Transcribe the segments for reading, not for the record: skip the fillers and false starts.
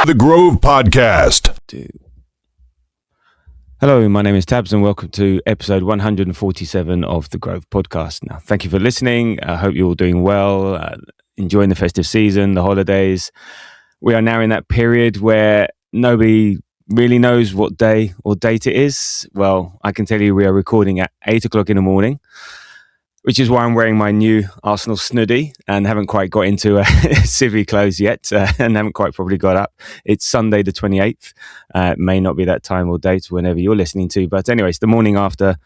The Grove Podcast. Hello, my name is Tabs and welcome to episode 147 of The Grove Podcast. Now, thank you for listening. I hope you're all doing well, enjoying the festive season, the holidays. We are now in that period where nobody really knows what day or date it is. Well, I can tell you we are recording at 8 o'clock in the morning, which is why I'm wearing my new Arsenal snuddy and haven't quite got into civvy clothes yet and haven't quite probably got up. It's Sunday the 28th. It may not be that time or date whenever you're listening to. But anyways, the morning after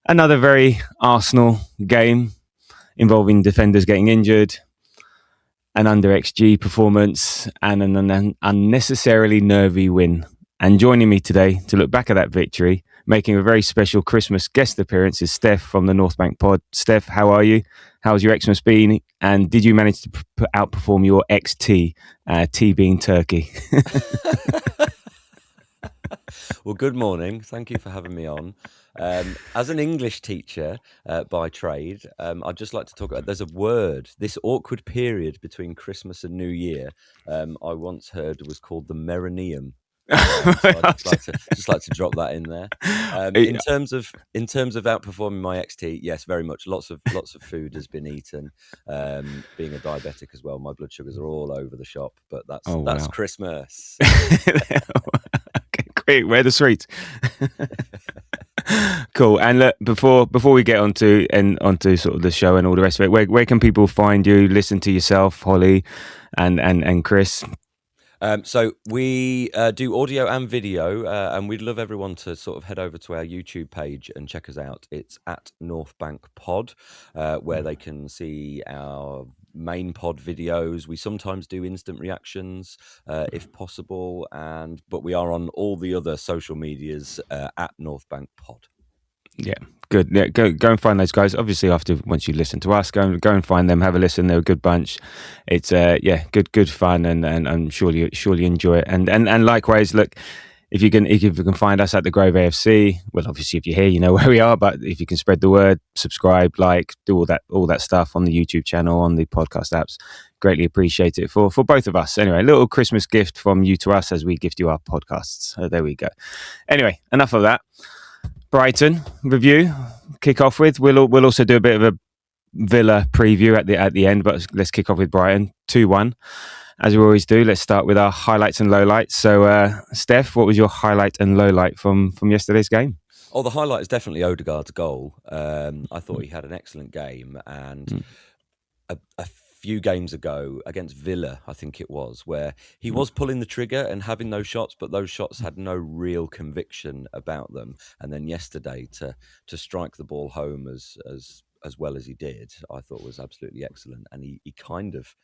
another very Arsenal game involving defenders getting injured, an under XG performance and an unnecessarily nervy win. And joining me today to look back at that victory, making a very special Christmas guest appearance, is Steff from the North Bank Pod. Steff, how are you? How's your Xmas been? And did you manage to outperform your XT, T being turkey? Well, good morning. Thank you for having me on. As an English teacher by trade, I'd just like to talk about, there's a word, this awkward period between Christmas and New Year, I once heard was called the Merineum. So I'd just like to drop that in there. In terms of outperforming my XT, yes, very much. Lots of food has been eaten. Being a diabetic as well, my blood sugars are all over the shop. But that's Christmas. Okay, great. Where are the sweets? Cool. And look, before we get onto sort of the show and all the rest of it, where can people find you, listen to yourself, Holly, and Chris? So we do audio and video, and we'd love everyone to sort of head over to our YouTube page and check us out. It's at North Bank Pod, where they can see our main pod videos. We sometimes do instant reactions, if possible, but we are on all the other social medias at North Bank Pod. Yeah, good. Yeah, go and find those guys. Obviously, once you listen to us, go and find them. Have a listen. They're a good bunch. It's good fun, and I'm surely enjoy it. And likewise, look, if you can find us at the Grove AFC. Well, obviously, if you're here, you know where we are. But if you can spread the word, subscribe, like, do all that stuff on the YouTube channel, on the podcast apps, greatly appreciate it for both of us. Anyway, a little Christmas gift from you to us as we gift you our podcasts. So there we go. Anyway, enough of that. Brighton review, kick off with. We'll also do a bit of a Villa preview at the end, but let's kick off with Brighton 2-1, as we always do. Let's start with our highlights and lowlights. So, Steff, what was your highlight and lowlight from yesterday's game? Oh, the highlight is definitely Odegaard's goal. I thought he had an excellent game, and a few games ago against Villa, I think it was, where he was pulling the trigger and having those shots, but those shots had no real conviction about them. And then yesterday to strike the ball home as well as he did, I thought was absolutely excellent. And he kind of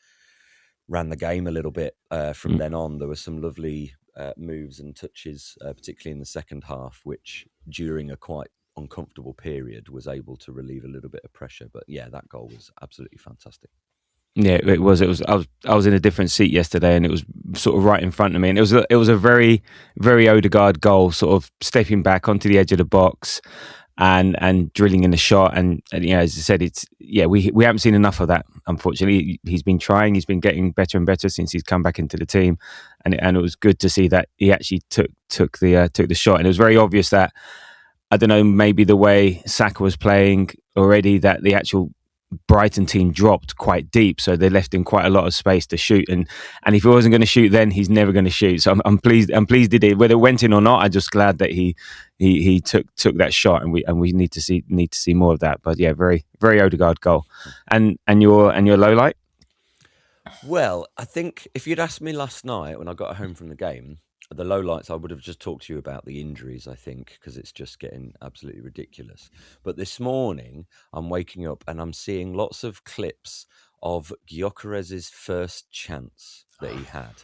ran the game a little bit from then on. There were some lovely moves and touches, particularly in the second half, which during a quite uncomfortable period was able to relieve a little bit of pressure. But yeah, that goal was absolutely fantastic. Yeah, it was. I was in a different seat yesterday, and it was sort of right in front of me, and it was a very, very Odegaard goal, sort of stepping back onto the edge of the box and drilling in the shot. And you know, as I said, we haven't seen enough of that. Unfortunately, he's been trying. He's been getting better and better since he's come back into the team, and it was good to see that he actually took the shot. And it was very obvious that, I don't know, maybe the way Saka was playing already, that the actual Brighton team dropped quite deep, so they left him quite a lot of space to shoot. And if he wasn't going to shoot, then he's never going to shoot. So I'm pleased. I'm pleased he did. Whether it went in or not, I'm just glad that he took that shot, and we need to see more of that. But yeah, very, very Odegaard goal. And your low light. Well, I think if you'd asked me last night when I got home from the game, the lowlights, I would have just talked to you about the injuries, I think, because it's just getting absolutely ridiculous. But this morning, I'm waking up and I'm seeing lots of clips of Gyökeres' first chance that he had,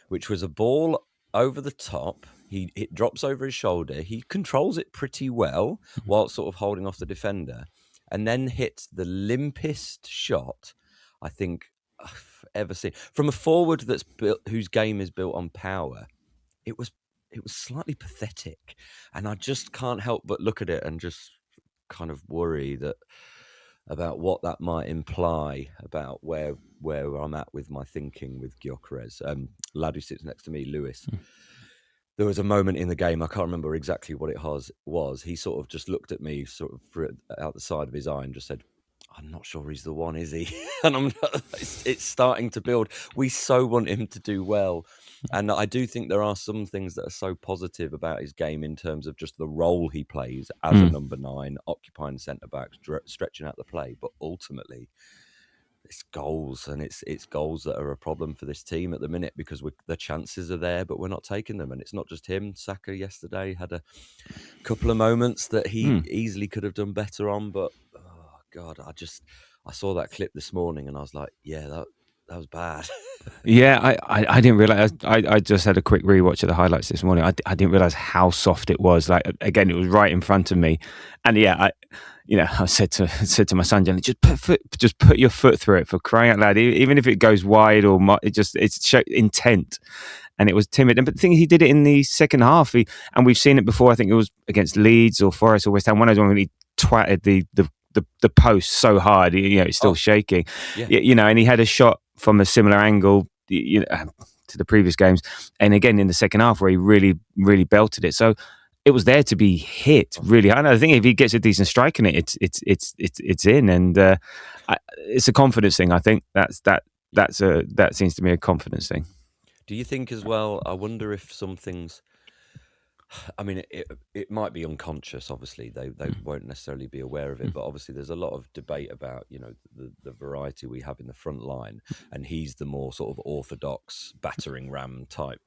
which was a ball over the top. It drops over his shoulder. He controls it pretty well while sort of holding off the defender, and then hits the limpest shot I think I've ever seen from a forward that's built, whose game is built on power. It was slightly pathetic, and I just can't help but look at it and just kind of worry that about what that might imply about where I'm at with my thinking with Gyökeres. Lad who sits next to me, Lewis. There was a moment in the game, I can't remember exactly what it was. He sort of just looked at me sort of out the side of his eye and just said, I'm not sure he's the one, is he? And it's starting to build. We so want him to do well. And I do think there are some things that are so positive about his game in terms of just the role he plays as a number 9, occupying centre-back, stretching out the play. But ultimately, it's goals, and it's goals that are a problem for this team at the minute because the chances are there, but we're not taking them. And it's not just him. Saka yesterday had a couple of moments that he easily could have done better on, but oh God, I saw that clip this morning and I was like, yeah, that was bad. Yeah, I didn't realize. I just had a quick rewatch of the highlights this morning. I didn't realize how soft it was. Like again, it was right in front of me, and yeah, I said to my son, Jenny, just put your foot through it, for crying out loud. Even if it goes wide or it's intent, and it was timid. And but the thing is, he did it in the second half, and we've seen it before. I think it was against Leeds or Forest or West Ham. One of them really twatted the post so hard, it's still shaking. Yeah. And he had a shot from a similar angle, to the previous games, and again in the second half where he really, really belted it. So it was there to be hit really hard. I think if he gets a decent strike in it, it's in, and it's a confidence thing. I think that seems to be a confidence thing. Do you think as well? I wonder if some things. I mean, it might be unconscious. Obviously, they won't necessarily be aware of it. But obviously, there's a lot of debate about the variety we have in the front line, and he's the more sort of orthodox battering ram type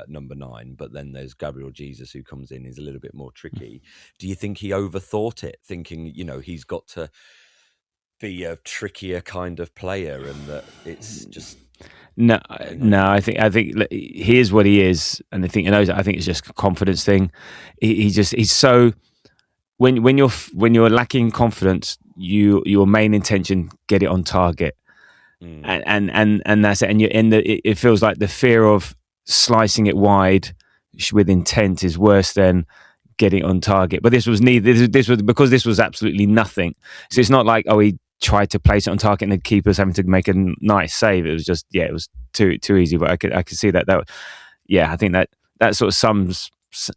number 9. But then there's Gabriel Jesus who comes in, is a little bit more tricky. Do you think he overthought it, thinking he's got to be a trickier kind of player, and that it's just. No. I think he is what he is, and I think it's just a confidence thing. He's so when you're lacking confidence, your main intention, get it on target, and that's it. And it feels like the fear of slicing it wide with intent is worse than getting it on target. But this was neither. This was because this was absolutely nothing. So it's not like he tried to place it on target and the keeper's having to make a nice save. It was just, it was too easy. But I could see that. I think that sort of sums,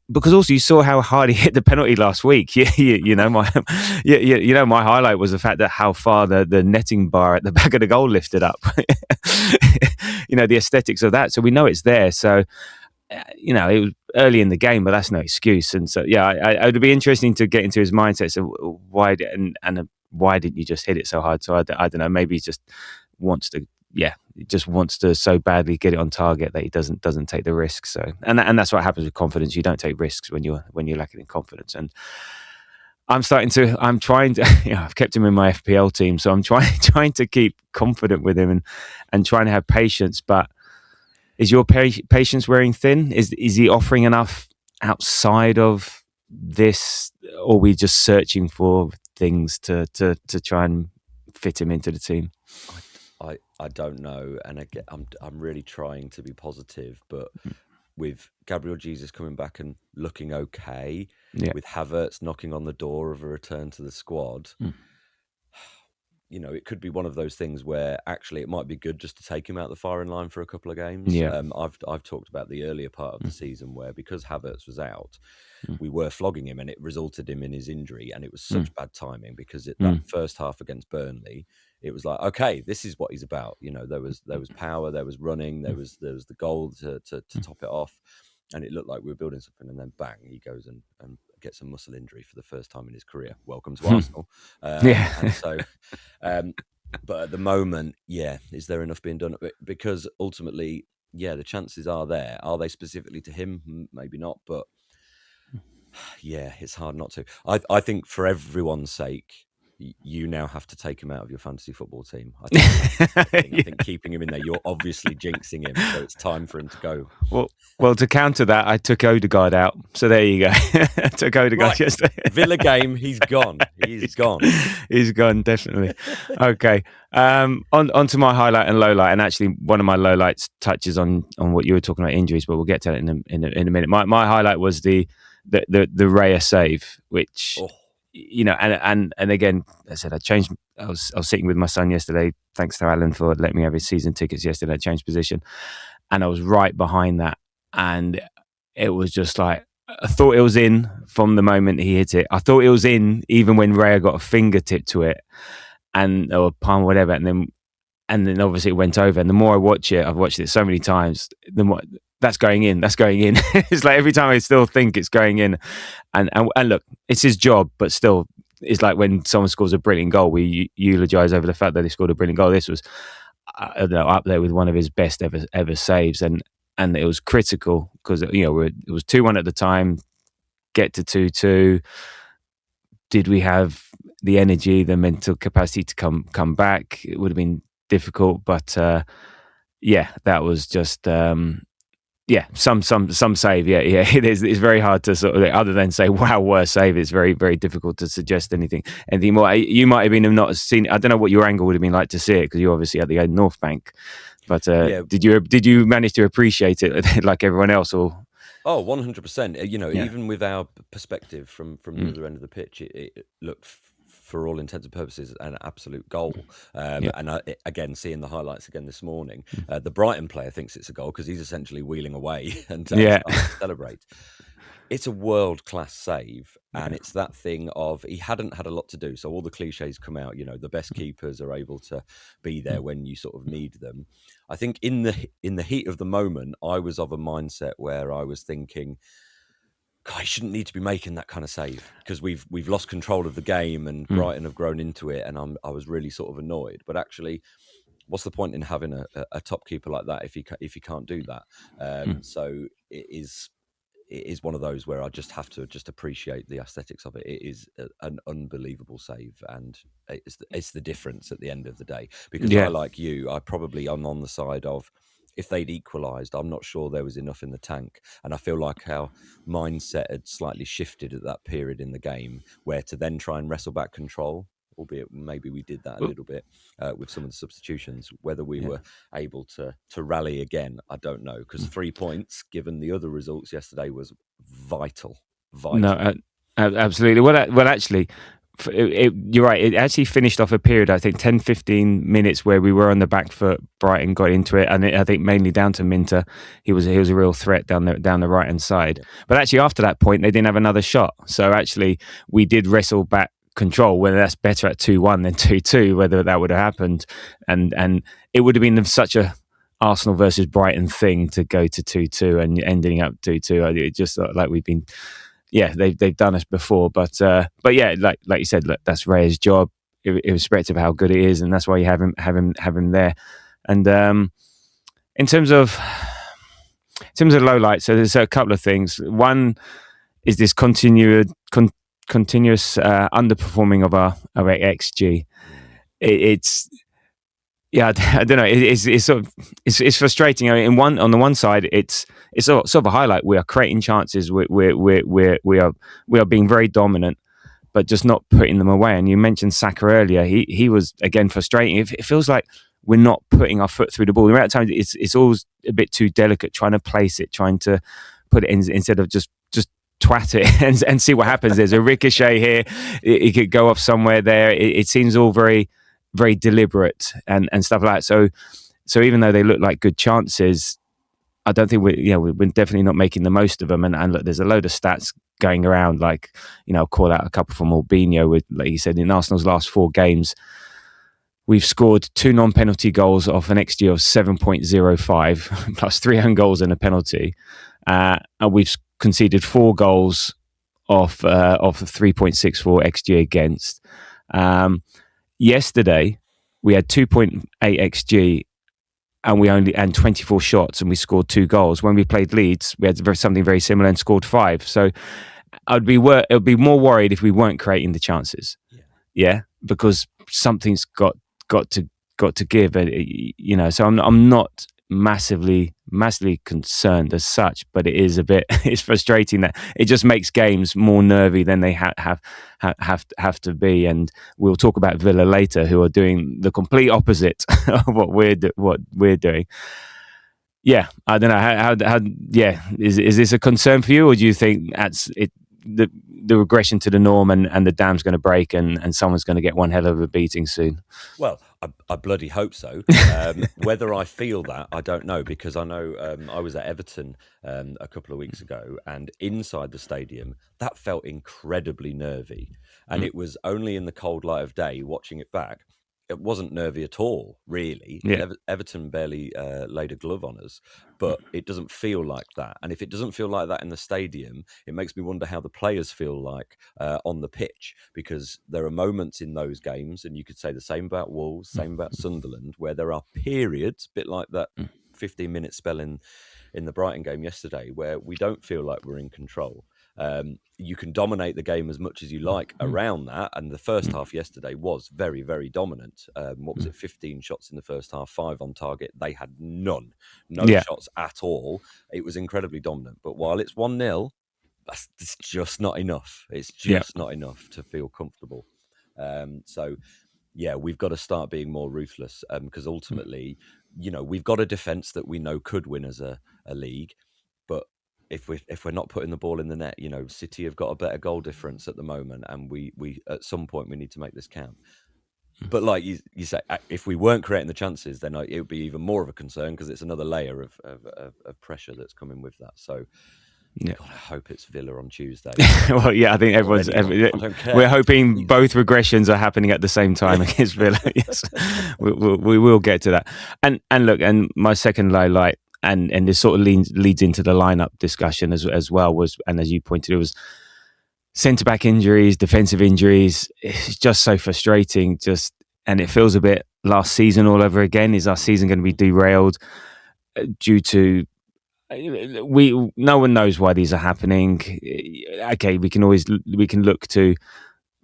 because also you saw how hard he hit the penalty last week. My highlight was the fact that how far the netting bar at the back of the goal lifted up. The aesthetics of that. So we know it's there. So it was early in the game, but that's no excuse. And so it would be interesting to get into his mindset. So why didn't you just hit it so hard? So I don't know. Maybe he just wants to so badly get it on target that he doesn't take the risk. So and that's what happens with confidence. You don't take risks when you're lacking in confidence. And I'm trying to. I've kept him in my FPL team, so I'm trying to keep confident with him and trying to have patience. But is your patience wearing thin? Is he offering enough outside of this, or are we just searching for things to try and fit him into the team? I don't know, and again, I'm really trying to be positive, but with Gabriel Jesus coming back and looking okay, with Havertz knocking on the door of a return to the squad, it could be one of those things where actually it might be good just to take him out the firing line for a couple of games. I've talked about the earlier part of the season where, because Havertz was out, we were flogging him, and it resulted in his injury, and it was such bad timing because that first half against Burnley, it was like, okay, this is what he's about. There was power, there was running, there was the goal to top it off, and it looked like we were building something, and then bang, he goes and gets a muscle injury for the first time in his career. Welcome to Arsenal. And so, but at the moment, is there enough being done? Because ultimately, the chances are there. Are they specifically to him? Maybe not, but it's hard not to. I think for everyone's sake, you now have to take him out of your fantasy football team. I think keeping him in there, you're obviously jinxing him, so it's time for him to go. Well, to counter that, I took Odegaard out. So there you go. I took Odegaard yesterday. Villa game, he's gone. He's gone. He's gone, definitely. Okay. On to my highlight and lowlight, and actually one of my lowlights touches on what you were talking about, injuries, but we'll get to that in a minute. My highlight was the Raya save, which and again, I said I changed. I was sitting with my son yesterday. Thanks to Alan for letting me have his season tickets yesterday. I changed position, and I was right behind that, and it was just like I thought it was in from the moment he hit it. I thought it was in even when Raya got a fingertip to it, or palm, whatever, and then obviously it went over. And the more I watch it, I've watched it so many times, the more that's going in. It's like every time I still think it's going in. And look, it's his job, but still, it's like when someone scores a brilliant goal, we eulogize over the fact that he scored a brilliant goal. This was, I don't know, up there with one of his best ever saves, and it was critical because it was 2-1 at the time. Get to 2-2. Did we have the energy, the mental capacity to come back? It would have been difficult, but that was just some save. It is. It's very hard to sort of, other than say wow, worst save. It's very, very difficult to suggest anything more. You might have been not seen. I don't know what your angle would have been like to see it because you're obviously at the North Bank. But did you manage to appreciate it like everyone else, or? Oh, 100%. Even with our perspective from the other end of the pitch, it looked, for all intents and purposes, an absolute goal. And again, seeing the highlights again this morning, the Brighton player thinks it's a goal because he's essentially wheeling away and starting to celebrate. It's a world-class save, and it's that thing of he hadn't had a lot to do, so all the cliches come out. The best keepers are able to be there when you sort of need them. I think in the heat of the moment, I was of a mindset where I was thinking, God, I shouldn't need to be making that kind of save because we've lost control of the game and Brighton have grown into it, and I was really sort of annoyed. But actually, what's the point in having a top keeper like that if he can't do that? So it is one of those where I just have to appreciate the aesthetics of it. It is an unbelievable save, and it's the difference at the end of the day. Because I, like you, I probably am on the side of, if they'd equalised, I'm not sure there was enough in the tank. And I feel like our mindset had slightly shifted at that period in the game, where to then try and wrestle back control, albeit maybe we did that a little bit with some of the substitutions. Whether we were able to rally again, I don't know, because 3 points, given the other results yesterday, was vital. No, absolutely. Well, actually, you're right. It actually finished off a period, I think, 10-15 minutes where we were on the back foot. Brighton got into it, and I think mainly down to Minter. He was a real threat down the right hand side. But actually, after that point, they didn't have another shot. So actually, we did wrestle back control, whether that's better at 2-1 than 2-2, whether that would have happened, and it would have been such a Arsenal versus Brighton thing to go to 2-2 and ending up 2-2. It just like we've been, they've done us before, but like you said, look, that's Raya's job, irrespective of how good it is, and that's why you have him there. And in terms of low light, so there's a couple of things. One is this continuous underperforming of our XG. I don't know. It's sort of it's frustrating. I mean, on the one side, it's sort of a highlight. We are creating chances. We are being very dominant, but just not putting them away. And you mentioned Saka earlier. He was again frustrating. It feels like we're not putting our foot through the ball. At times, it's always a bit too delicate, trying to place it, trying to put it in instead of just twat it and see what happens. There's a ricochet here. It could go off somewhere there. It seems all very, very deliberate and stuff like that. So even though they look like good chances, I don't think we're definitely not making the most of them. And look, there's a load of stats going around, like, I'll call out a couple from Albinho with, like you said, in Arsenal's last 4 games, we've scored 2 non-penalty goals off an XG of 7.05 plus 3 own goals and a penalty. And we've conceded 4 goals off 3.64 XG against. Yesterday, we had 2.8 XG and 24 shots, and we scored 2 goals. When we played Leeds, we had something very similar and scored 5. So I'd be more worried if we weren't creating the chances. Yeah, because something's got to give. So I'm not massively concerned as such, but it's frustrating that it just makes games more nervy than they have to be. And we'll talk about Villa later, who are doing the complete opposite of what we're doing. I don't know how is this a concern for you, or do you think the regression to the norm and the dam's going to break and someone's going to get one hell of a beating soon. Well, I bloody hope so. Whether I feel that, I don't know, because I know I was at Everton a couple of weeks ago, and inside the stadium, that felt incredibly nervy. And it was only in the cold light of day, watching it back, it wasn't nervy at all, really. Yeah. Everton barely laid a glove on us, but it doesn't feel like that. And if it doesn't feel like that in the stadium, it makes me wonder how the players feel like on the pitch, because there are moments in those games, and you could say the same about Wolves, same about Sunderland, where there are periods, a bit like that 15-minute spell in the Brighton game yesterday, where we don't feel like we're in control. You can dominate the game as much as you like around that, and the first half yesterday was very, very dominant. What was it, 15 shots in the first half, 5 on target. They had no shots at all. It was incredibly dominant. But while it's 1-0, it's just not enough. It's just not enough to feel comfortable. So, yeah, we've got to start being more ruthless, because ultimately, we've got a defence that we know could win as a league, but if we're not putting the ball in the net, City have got a better goal difference at the moment, and we at some point we need to make this count. But like you say, if we weren't creating the chances, then it would be even more of a concern, because it's another layer of pressure that's coming with that. So, God, I hope it's Villa on Tuesday. Well, yeah, I think we're hoping both regressions are happening at the same time against Villa. Yes, we will get to that. And look, and my second low light, and this sort of leads into the lineup discussion as well, was, and as you pointed, it was centre-back injuries, defensive injuries. It's just so frustrating, and it feels a bit last season all over again. Is our season going to be derailed due to no one knows why these are happening? Okay, we can look to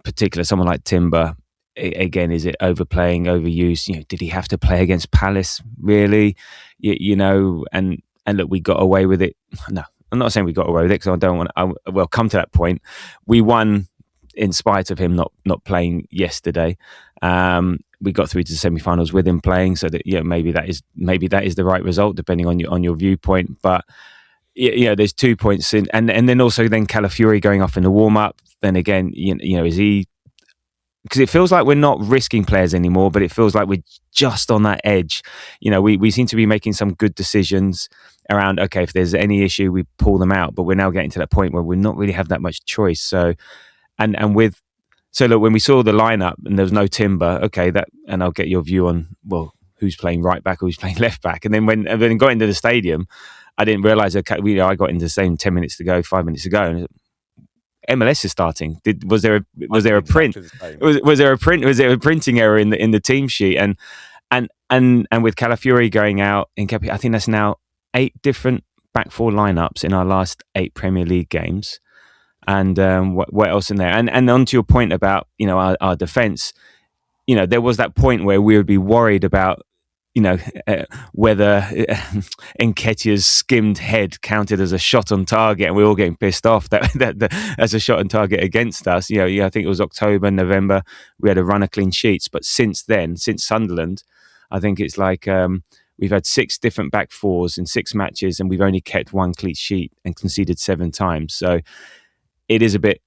particular someone like Timber. Again, is it overplaying, overuse? Did he have to play against Palace? Really? And look, we got away with it. No, I'm not saying we got away with it, because I don't want. Come to that point. We won in spite of him not playing yesterday. We got through to the semi-finals with him playing, so that maybe that is the right result, depending on your viewpoint. But there's 2 points in, and then also Calafiori going off in the warm-up. Then again, is he? Because it feels like we're not risking players anymore, but it feels like we're just on that edge. We seem to be making some good decisions around, okay, if there's any issue, we pull them out. But we're now getting to that point where we're not really have that much choice. So look, when we saw the lineup and there was no Timber, okay, and I'll get your view on, well, who's playing right back or who's playing left back. And then when I got into the stadium, I didn't realise, okay, I got into the same 10 minutes to go, 5 minutes to go, and MLS is starting. Was there a print? Was there a print? Was there a printing error in the team sheet? And with Calafiori going out, I think that's now 8 different back 4 lineups in our last 8 Premier League games. And what else in there? And on to your point about our defence, there was that point where we would be worried about whether Nketiah's skimmed head counted as a shot on target, and we're all getting pissed off that as a shot on target against us. I think it was October, November, we had a run of clean sheets, but since then, since Sunderland, I think it's like we've had 6 different back 4s in 6 matches, and we've only kept 1 clean sheet and conceded 7 times. So it is a bit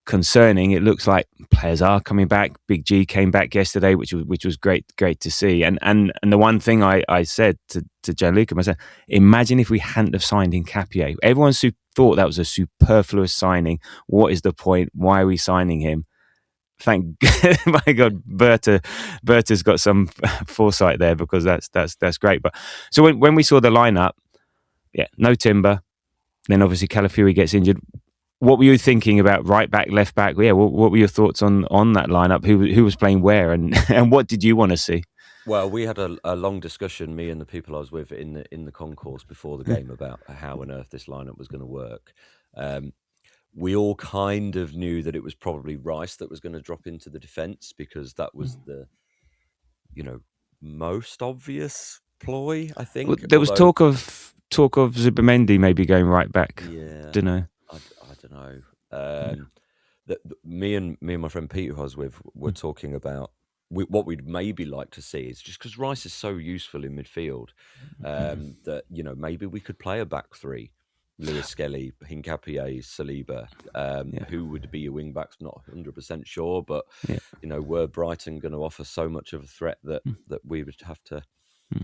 concerning. It looks like players are coming back. Big G came back yesterday, which was great to see. And the one thing I said to Gianluca, I said, imagine if we hadn't have signed Nketiah. Everyone thought that was a superfluous signing. What is the point? Why are we signing him? Thank my God, Berta's got some foresight there, because that's great. But so when we saw the lineup, no Timber, then obviously Calafiori gets injured. What were you thinking about right back, left back? Yeah, what were your thoughts on that lineup? Who was playing where, and what did you want to see? Well, we had a long discussion, me and the people I was with in the concourse before the game, about how on earth this lineup was going to work. We all kind of knew that it was probably Rice that was going to drop into the defence, because that was the most obvious ploy, I think. Well, there was talk of Zubimendi maybe going right back. Yeah, don't know. I don't know. Me and my friend Peter, who I was with, were talking about what we'd maybe like to see is, just because Rice is so useful in midfield, that maybe we could play a back 3, Lewis Skelly, Hincapié, Saliba, who would be your wing backs? Not 100% sure, but were Brighton going to offer so much of a threat that we would have to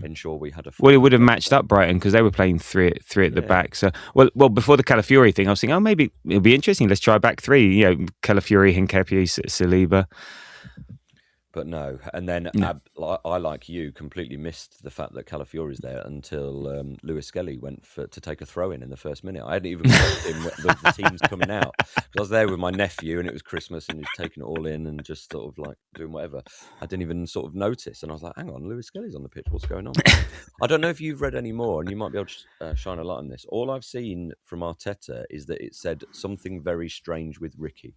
ensure we had a full. Well, it would have matched up Brighton because they were playing three at the back. So, well, before the Calafiori thing, I was thinking, maybe it'll be interesting. Let's try back three. Calafiori, Hincapié, Saliba. But no, and then I, like you, completely missed the fact that Calafiori's there until Lewis Skelly went to take a throw in the first minute. I hadn't even watched him the team's coming out. I was there with my nephew, and it was Christmas, and he was taking it all in and just sort of like doing whatever. I didn't even sort of notice, and I was like, "Hang on, Lewis Skelly's on the pitch. What's going on?" I don't know if you've read any more, and you might be able to shine a light on this. All I've seen from Arteta is that it said something very strange with Ricky.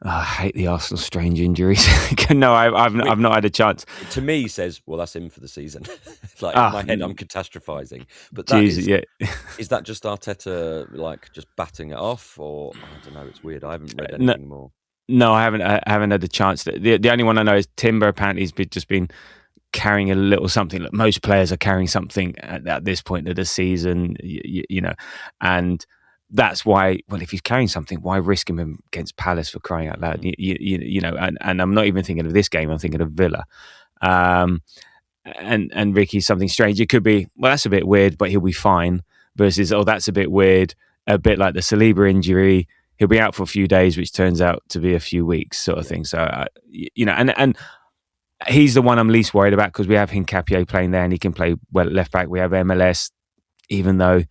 Oh, I hate the Arsenal strange injuries. No, I've not had a chance. To me, he says, "Well, that's him for the season." In my head, I'm catastrophizing. But is that just Arteta just batting it off, or I don't know? It's weird. I haven't read anything more. No, I haven't had the chance. The only one I know is Timber. Apparently, he's just been carrying a little something. Like most players are carrying something at this point of the season, and. That's why. Well, if he's carrying something, why risk him against Palace, for crying out loud? And I'm not even thinking of this game. I'm thinking of Villa, and Ricky's something strange. It could be, well, that's a bit weird, but he'll be fine. Versus, that's a bit weird. A bit like the Saliba injury, he'll be out for a few days, which turns out to be a few weeks, sort of thing. So, and he's the one I'm least worried about because we have Hincapié playing there, and he can play well at left back. We have MLS, even though.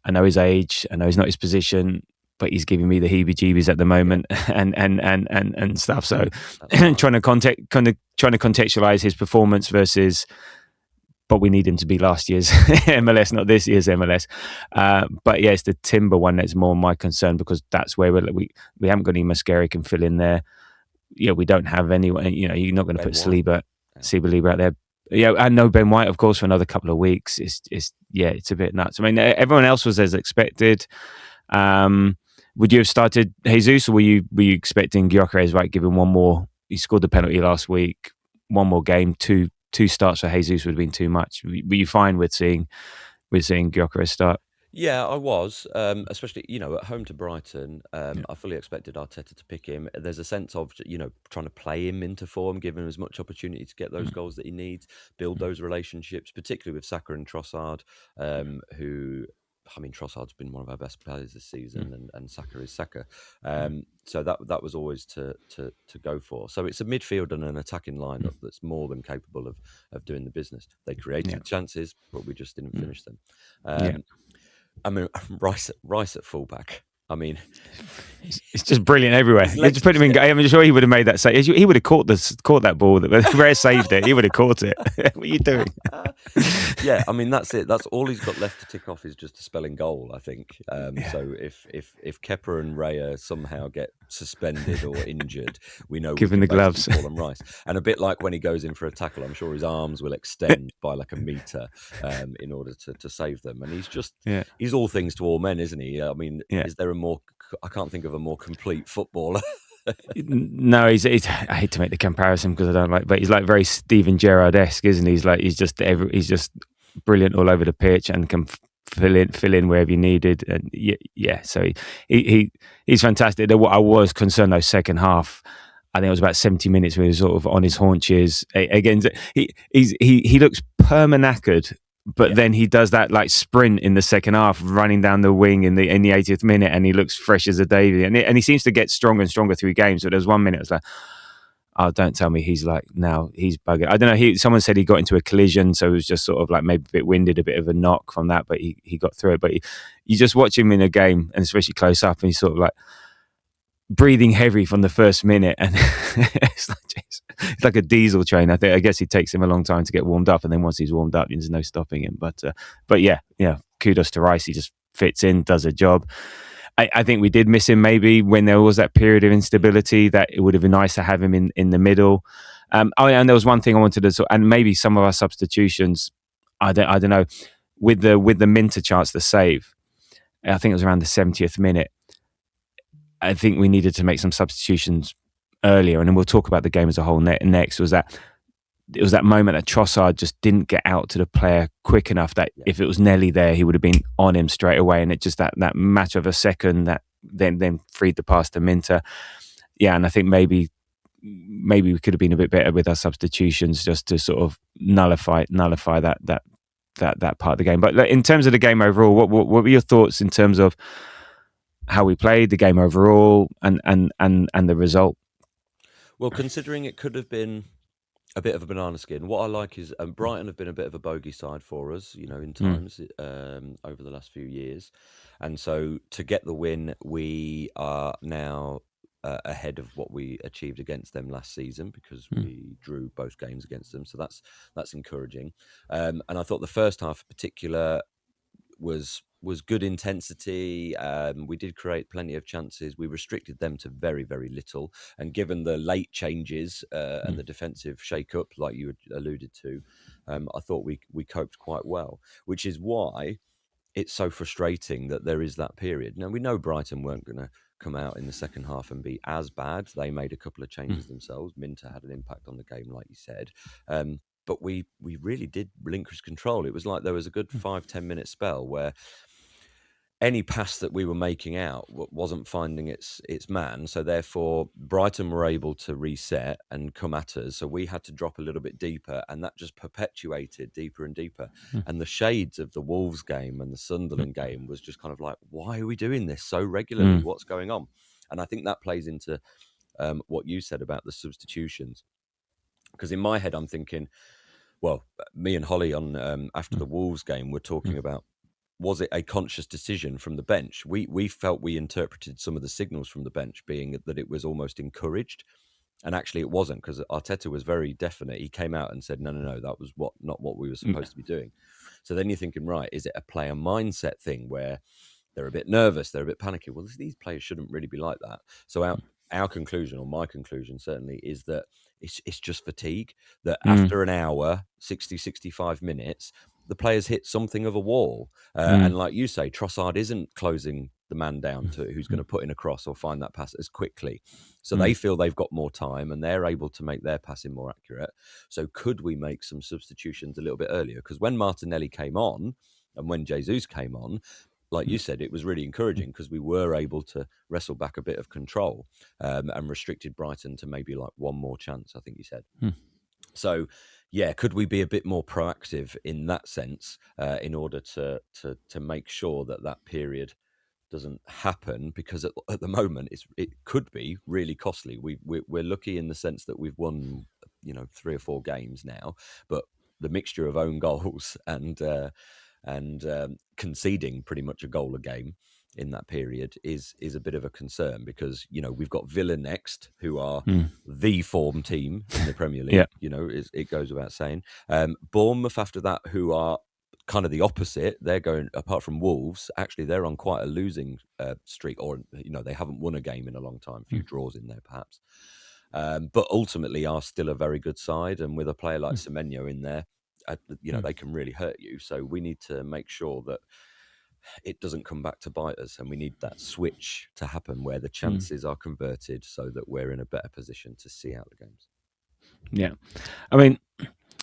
I know his age. I know he's not his position, but he's giving me the heebie-jeebies at the moment, and stuff. So, trying to contextualize his performance versus, but we need him to be last year's MLS, not this year's MLS. But it's the Timber one that's more my concern because that's where we haven't got any Mascara can fill in there. We don't have anyone. You're not going to put Saliba out there. And no Ben White, of course, for another couple of weeks. It's a bit nuts. I mean, everyone else was as expected. Would you have started Jesus, or were you expecting Gyökeres, right? Give him one more. He scored the penalty last week. One more game. Two starts for Jesus would have been too much. Were you fine with seeing Gyökeres start? Yeah, I was, especially, at home to Brighton. I fully expected Arteta to pick him. There's a sense of, trying to play him into form, give him as much opportunity to get those goals that he needs, build those relationships, particularly with Saka and Trossard, who, Trossard's been one of our best players this season, and Saka is Saka. So that was always to go for. So it's a midfield and an attacking lineup that's more than capable of doing the business. They created chances, but we just didn't finish them. Rice at fullback. It's just brilliant everywhere. You just put him in. I'm sure he would have made that save. He would have caught that ball. Rare saved it. He would have caught it. What are you doing? That's it. That's all he's got left to tick off is just a spelling goal, I think. So if Kepa and Raya somehow get suspended or injured, we know give him the gloves. Call him Rice. And a bit like when he goes in for a tackle, I'm sure his arms will extend by like a metre in order to save them. And he's all things to all men, isn't he? Is there a more? I can't think of a more complete footballer. No, I hate to make the comparison because I don't like, but he's like very Steven Gerrard-esque, isn't he? He's just brilliant all over the pitch and can fill in wherever you needed. And so he's fantastic. I was concerned though, second half. I think it was about 70 minutes where he was sort of on his haunches. Again, he looks perma-knackered. But then he does that sprint in the second half, running down the wing in the 80th minute, and he looks fresh as a daisy. And he seems to get stronger and stronger through games. But there was 1 minute, it was like, oh, don't tell me he's now he's buggered. I don't know. Someone said he got into a collision, so it was just sort of maybe a bit winded, a bit of a knock from that. But he got through it. But you just watch him in a game, and especially close up, and he's sort of breathing heavy from the first minute, and it's like a diesel train. I guess it takes him a long time to get warmed up, and then once he's warmed up, there's no stopping him. But kudos to Rice. He just fits in, does a job. I think we did miss him maybe when there was that period of instability. That it would have been nice to have him in the middle. And there was one thing I wanted to, and maybe some of our substitutions. I don't know, with the Minter chance to save. I think it was around the 70th minute. I think we needed to make some substitutions earlier, and then we'll talk about the game as a whole next. Was that it was that moment that Trossard just didn't get out to the player quick enough that if it was Nelly there, he would have been on him straight away. And it just that matter of a second that then freed the pass to Minter. Yeah, and I think maybe we could have been a bit better with our substitutions just to sort of nullify that part of the game. But in terms of the game overall, what were your thoughts in terms of how we played the game overall and the result? Well, considering it could have been a bit of a banana skin, what I like is Brighton have been a bit of a bogey side for us, in times over the last few years. And so to get the win, we are now ahead of what we achieved against them last season because we drew both games against them. So that's encouraging. And I thought the first half in particular was good intensity. We did create plenty of chances. We restricted them to very, very little. And given the late changes and the defensive shake-up, like you alluded to, I thought we coped quite well, which is why it's so frustrating that there is that period. Now, we know Brighton weren't going to come out in the second half and be as bad. They made a couple of changes themselves. Minter had an impact on the game, like you said. But we really did relinquish control. It was like there was a good 5-10 minute spell where any pass that we were making out wasn't finding its man. So therefore, Brighton were able to reset and come at us. So we had to drop a little bit deeper, and that just perpetuated deeper and deeper. And the shades of the Wolves game and the Sunderland game was just kind of like, why are we doing this so regularly? What's going on? And I think that plays into what you said about the substitutions. Because in my head, I'm thinking, well, me and Holly on after the Wolves game were talking about, was it a conscious decision from the bench? We felt we interpreted some of the signals from the bench being that it was almost encouraged. And actually it wasn't, because Arteta was very definite. He came out and said, no, that was not what we were supposed to be doing. So then you're thinking, right, is it a player mindset thing where they're a bit nervous, they're a bit panicky? Well, these players shouldn't really be like that. So our conclusion, or my conclusion certainly, is that it's just fatigue. That after an hour, 60, 65 minutes, the players hit something of a wall. And like you say, Trossard isn't closing the man down to who's going to put in a cross or find that pass as quickly. So they feel they've got more time and they're able to make their passing more accurate. So could we make some substitutions a little bit earlier? Because when Martinelli came on and when Jesus came on, like you said, it was really encouraging because we were able to wrestle back a bit of control and restricted Brighton to maybe like one more chance, I think you said. So, yeah, could we be a bit more proactive in that sense in order to make sure that period doesn't happen? Because at the moment, it could be really costly. We're lucky in the sense that we've won, 3 or 4 games now, but the mixture of own goals and conceding pretty much a goal a game in that period is a bit of a concern, because we've got Villa next, who are the form team in the Premier League. It goes without saying. Bournemouth after that, who are kind of the opposite. They're going, apart from Wolves, actually they're on quite a losing streak, or they haven't won a game in a long time. A few draws in there perhaps, but ultimately are still a very good side, and with a player like Semenyo in there, they can really hurt you. So we need to make sure that it doesn't come back to bite us, and we need that switch to happen where the chances are converted so that we're in a better position to see out the games. Yeah. I mean,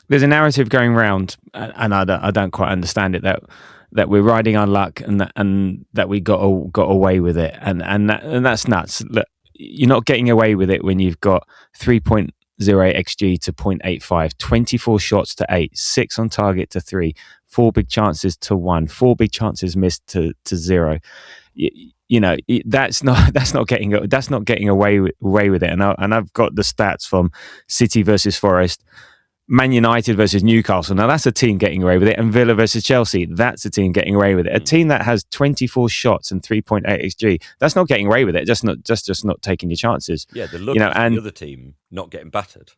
there's a narrative going around, and I don't quite understand it, that we're riding our luck and that we got away with it. And that's nuts. Look, you're not getting away with it when you've got 3.0 XG to 0.85, 24 shots to 8, 6 on target to 3, 4 big chances to 1, 4 big chances missed to 0. That's not getting away with it. And I've got the stats from City versus Forest, Man United versus Newcastle. Now that's a team getting away with it, and Villa versus Chelsea. That's a team getting away with it. A team that has 24 shots and 3.8 XG. That's not getting away with it. Just not taking your chances. Yeah, the look of the other team not getting battered.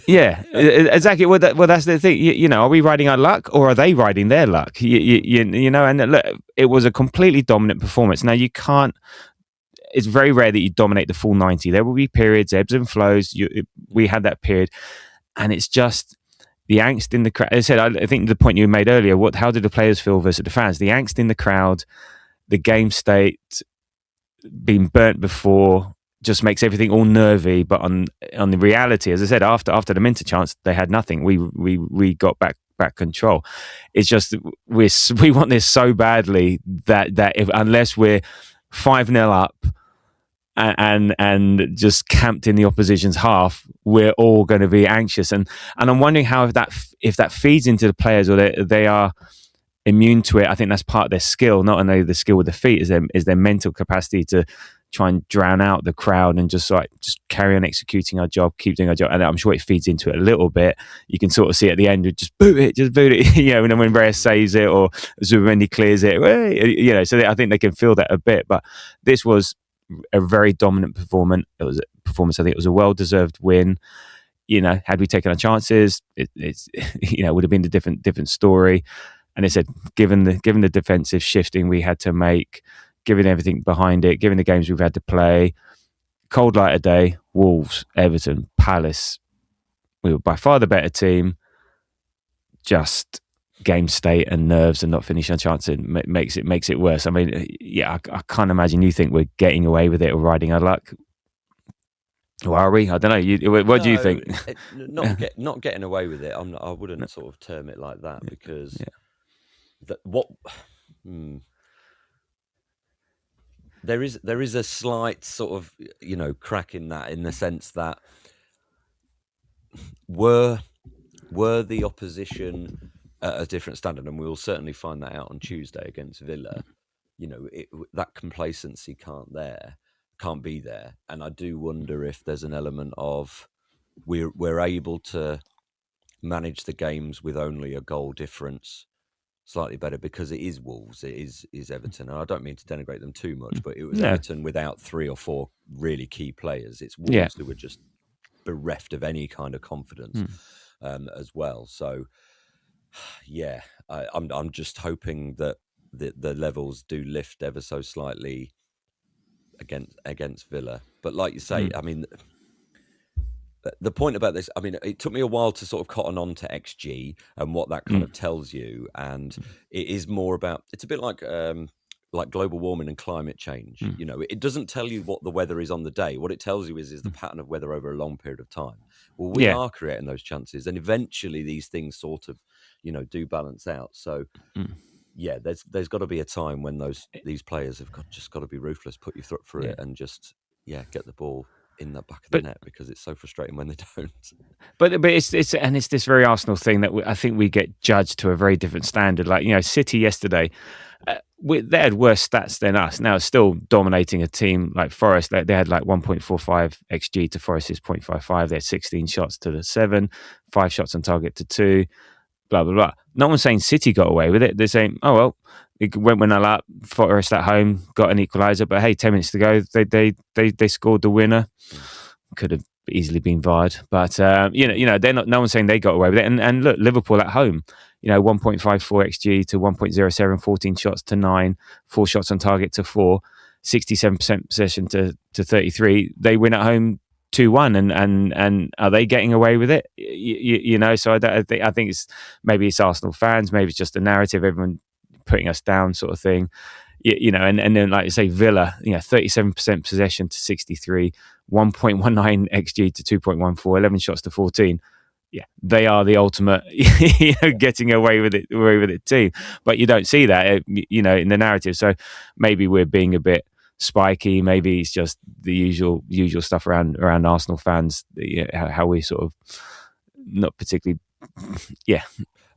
Yeah, exactly. Well, that's the thing. Are we riding our luck, or are they riding their luck? And look, it was a completely dominant performance. Now you can't. It's very rare that you dominate the full 90. There will be periods, ebbs and flows. We had that period, and it's just the angst in the crowd. As I said, I think the point you made earlier. How did the players feel versus the fans? The angst in the crowd, the game state, being burnt before. just makes everything all nervy. But on the reality, as I said, after the Minter chance, they had nothing. We got back control. It's just we want this so badly that if unless we're 5-0 up and just camped in the opposition's half, we're all going to be anxious. And I'm wondering how if that feeds into the players, or they are immune to it. I think that's part of their skill, not only the skill with the feet, is their mental capacity to try and drown out the crowd and just carry on executing our job, keep doing our job. And I'm sure it feeds into it a little bit. You can sort of see at the end, just boot it. And then when Reyes saves it or Zubimendi clears it, so I think they can feel that a bit. But this was a very dominant performance. It was a performance. I think it was a well-deserved win. Had we taken our chances, it would have been a different story. And they said, given the defensive shifting we had to make, given everything behind it, given the games we've had to play, cold light of day, Wolves, Everton, Palace, we were by far the better team. Just game state and nerves and not finishing our chances makes it worse. I mean, I can't imagine you think we're getting away with it or riding our luck. Or are we? I don't know. What do you think? Not getting away with it. I wouldn't sort of term it like that, because there is a slight sort of crack in that, in the sense that were the opposition at a different standard, and we will certainly find that out on Tuesday against Villa, that complacency can't be there. And I do wonder if there's an element of we're able to manage the games with only a goal difference slightly better, because it is Wolves, it is Everton. And I don't mean to denigrate them too much, but it was Everton without 3 or 4 really key players. It's Wolves who were just bereft of any kind of confidence as well. So I'm just hoping that the levels do lift ever so slightly against Villa. But like you say, I mean, the point about this, I mean, it took me a while to sort of cotton on to XG and what that kind of tells you. And it is more about, it's a bit like global warming and climate change. It doesn't tell you what the weather is on the day. What it tells you is the pattern of weather over a long period of time. Well, we are creating those chances, and eventually these things sort of, do balance out. So there's got to be a time when these players have just got to be ruthless, put your foot through it, and just get the ball in the back of the net, because it's so frustrating when they don't. But it's this very Arsenal thing that I think we get judged to a very different standard. Like, City yesterday, they had worse stats than us. Now, still dominating a team like Forest. They had like 1.45 XG to Forest's 0.55. They had 16 shots to the 7, 5 shots on target to 2. Blah blah blah. No one's saying City got away with it. They're saying, oh well, it went 1-0 up. Forest at home got an equaliser, but hey, 10 minutes to go, they scored the winner. Could have easily been VAR'd, but they're not. No one's saying they got away with it. And look, Liverpool at home, 1.54 XG to 1.07, 14 shots to 9, 4 shots on target to 4, 67% possession to 33. They win at home 2-1, and are they getting away with it? So I think maybe it's Arsenal fans, maybe it's just a narrative, everyone putting us down sort of thing. And then like you say, Villa, 37% possession to 63, 1.19 XG to 2.14, 11 shots to 14. Yeah, they are the ultimate, getting away with it team. But you don't see that, in the narrative. So maybe we're being a bit spiky. Maybe it's just the usual stuff around Arsenal fans. How we sort of not particularly,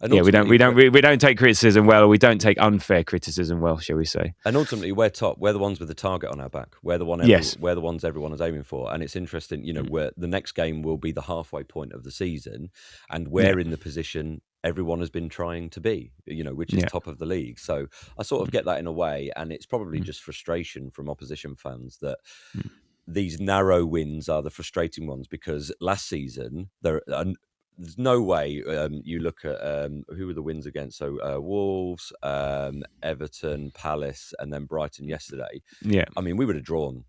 And we don't take criticism well, or we don't take unfair criticism well, shall we say? And ultimately, we're top. We're the ones with the target on our back. We're the ones everyone is aiming for. And it's interesting, where the next game will be the halfway point of the season, and we're in the position everyone has been trying to be, which is top of the league. So I sort of get that in a way, and it's probably just frustration from opposition fans that these narrow wins are the frustrating ones, because last season there's no way you look at who were the wins against. So Wolves, Everton, Palace, and then Brighton yesterday. Yeah, I mean, we would have drawn,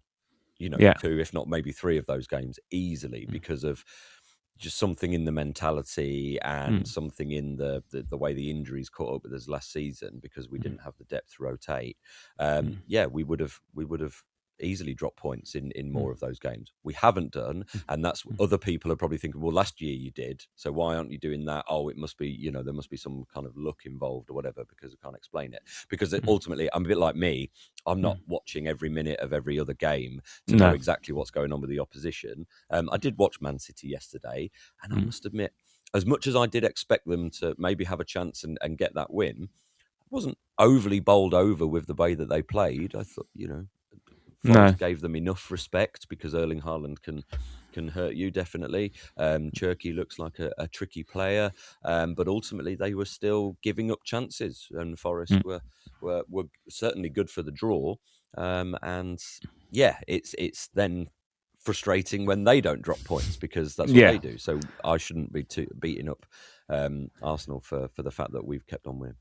2, if not maybe 3 of those games easily, because of just something in the mentality and something in the way the injuries caught up with us last season, because we didn't have the depth to rotate. We would have easily drop points in more of those games. We haven't done, and that's other people are probably thinking, well, last year you did, so why aren't you doing that? Oh, it must be, there must be some kind of luck involved or whatever, because I can't explain it. Because ultimately, I'm a bit like me. I'm not watching every minute of every other game to know exactly what's going on with the opposition. I did watch Man City yesterday, and I must admit, as much as I did expect them to maybe have a chance and get that win, I wasn't overly bowled over with the way that they played. I thought, Forest gave them enough respect, because Erling Haaland can hurt you, definitely. Cherky looks like a tricky player, but ultimately they were still giving up chances, and Forest were certainly good for the draw. And yeah, it's then frustrating when they don't drop points, because that's what they do. So I shouldn't be too beating up Arsenal for the fact that we've kept on winning.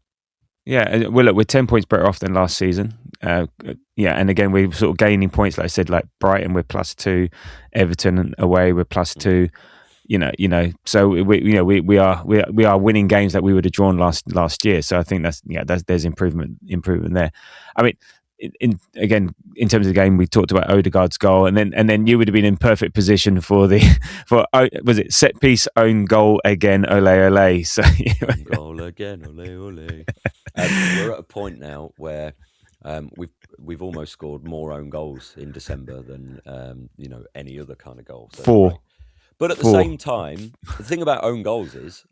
Yeah, well, look, we're 10 points better off than last season. And again, we're sort of gaining points, like I said, like Brighton, we're +2, Everton away, we're +2. So we are winning games that we would have drawn last year. So I think there's improvement there. I mean, in terms of the game, we talked about Odegaard's goal, and then you would have been in perfect position for was it set piece own goal again, ole ole. So goal again, ole ole. We're at a point now where we've almost scored more own goals in December than any other kind of goal. So 4. But at the same time, the thing about own goals is,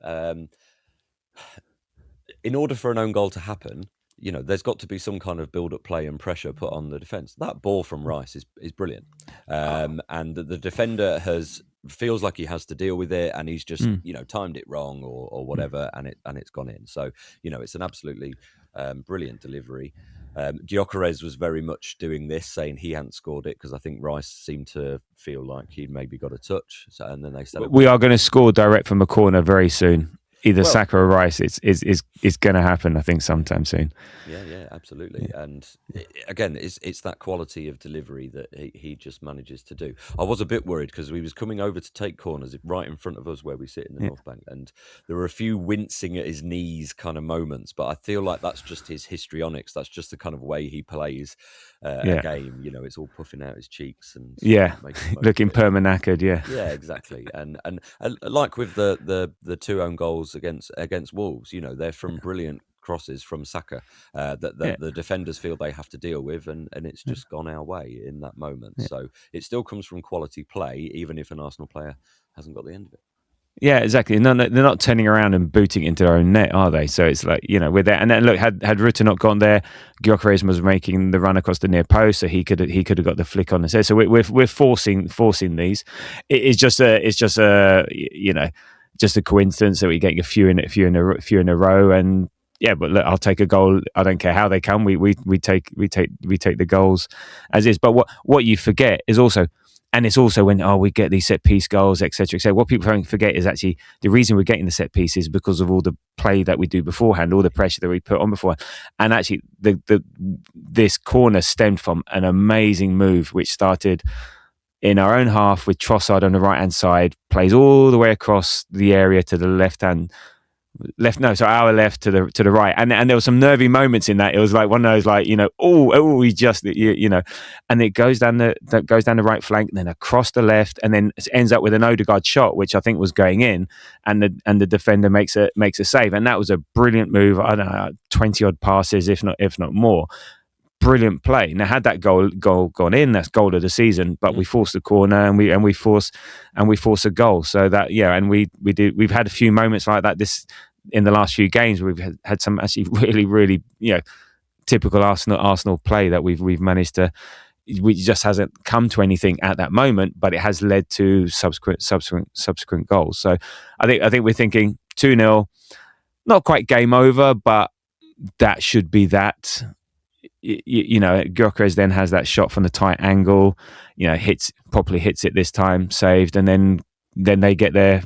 in order for an own goal to happen, there's got to be some kind of build-up play and pressure put on the defence. That ball from Rice is brilliant, and the defender feels like he has to deal with it, and he's just timed it wrong or whatever, and it's gone in. So it's an absolutely brilliant delivery. Gyökeres was very much doing this, saying he hadn't scored it, because I think Rice seemed to feel like he'd maybe got a touch. So, and then they said, we are going to score direct from a corner very soon. Either Saka or Rice, it's going to happen, I think, sometime soon. Yeah, absolutely. Yeah. And again, it's that quality of delivery that he just manages to do. I was a bit worried, because he was coming over to take corners right in front of us where we sit in the North Bank, and there were a few wincing at his knees kind of moments, but I feel like that's just his histrionics. That's just the kind of way he plays a game. It's all puffing out his cheeks and looking perma-knackered. Yeah, exactly. And like with the 2 own goals against Wolves, they're from brilliant crosses from Saka that the defenders feel they have to deal with, and it's just gone our way in that moment. So it still comes from quality play, even if an Arsenal player hasn't got the end of it. Yeah, exactly. No, they're not turning around and booting into their own net, are they? So it's like, we're there. And then look, had Rutte not gone there, Gyökeres was making the run across the near post, so he could have got the flick on the set. So we're forcing these. It's just a coincidence that we're getting a few in a row. And yeah, but look, I'll take a goal. I don't care how they come. We take the goals as is. But what you forget is also. And it's also when we get these set piece goals, etc., etc. What people don't forget is actually the reason we're getting the set pieces because of all the play that we do beforehand, all the pressure that we put on beforehand. And actually, this corner stemmed from an amazing move which started in our own half with Trossard on the right hand side, plays all the way across the area to the our left to the right, and there were some nervy moments in that. It was like one of those, like, we just and it goes down the right flank, and then across the left, and then it ends up with an Odegaard shot, which I think was going in, and the defender makes a save, and that was a brilliant move. I don't know, 20 odd passes, if not more. Brilliant play. Now, had that goal gone in, that's goal of the season. But we forced the corner, and we force a goal. So that and we've had a few moments like that in the last few games. We've had some actually really, really typical Arsenal play that we've managed to. It just hasn't come to anything at that moment, but it has led to subsequent goals. So I think we're thinking 2-0, not quite game over, but that should be that. Gyökeres then has that shot from the tight angle, hits it this time, saved, and then they get their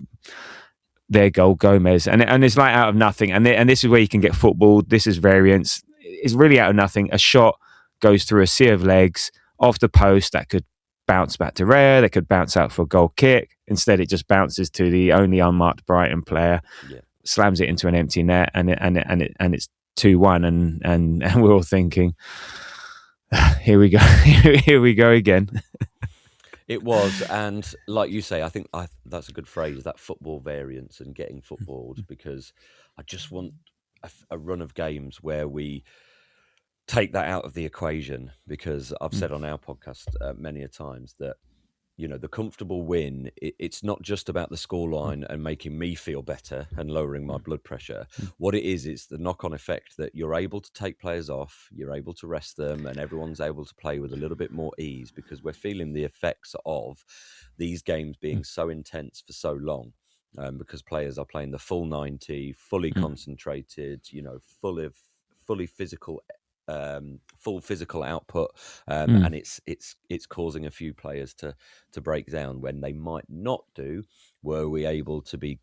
goal, Gomez, and it's like out of nothing, and this is where you can get footballed. This is variance. It's really out of nothing. A shot goes through a sea of legs off the post that could bounce back to Rare, that could bounce out for a goal kick. Instead, it just bounces to the only unmarked Brighton player, slams it into an empty net, and it's 2-1, and we're all thinking, Here we go. Here we go again. It was, and like you say, I think that's a good phrase, that football variance and getting footballed, because I just want a run of games where we take that out of the equation, because I've said on our podcast many a times that, you know, the comfortable win, it's not just about the scoreline and making me feel better and lowering my blood pressure. What it is the knock-on effect that you're able to take players off, you're able to rest them, and everyone's able to play with a little bit more ease, because we're feeling the effects of these games being so intense for so long. Because players are playing the full 90, fully concentrated, you know, fully physical, full physical output, and it's causing a few players to break down when they might not do. Were we able to be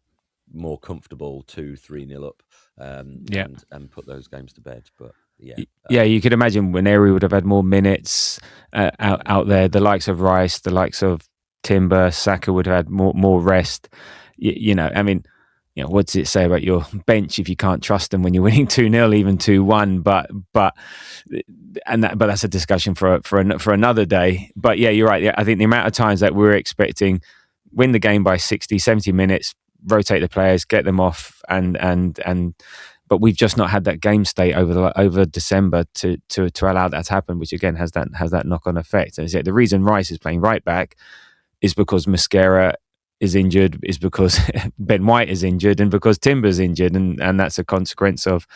more comfortable 2-3-0 up, and put those games to bed? But yeah, you could imagine Waneri would have had more minutes out there. The likes of Rice, the likes of Timber, Saka would have had more rest. You know, I mean, you know, what does it say about your bench if you can't trust them when you're winning 2-0, even 2-1? But that's a discussion for another day. But yeah, you're right. Yeah, I think the amount of times that we're expecting win the game by 60, 70 minutes, rotate the players, get them off, but we've just not had that game state over December to allow that to happen, which again has that knock-on effect. And the reason Rice is playing right back is because Mosquera is injured, is because Ben White is injured, and because Timber's injured, and that's a consequence of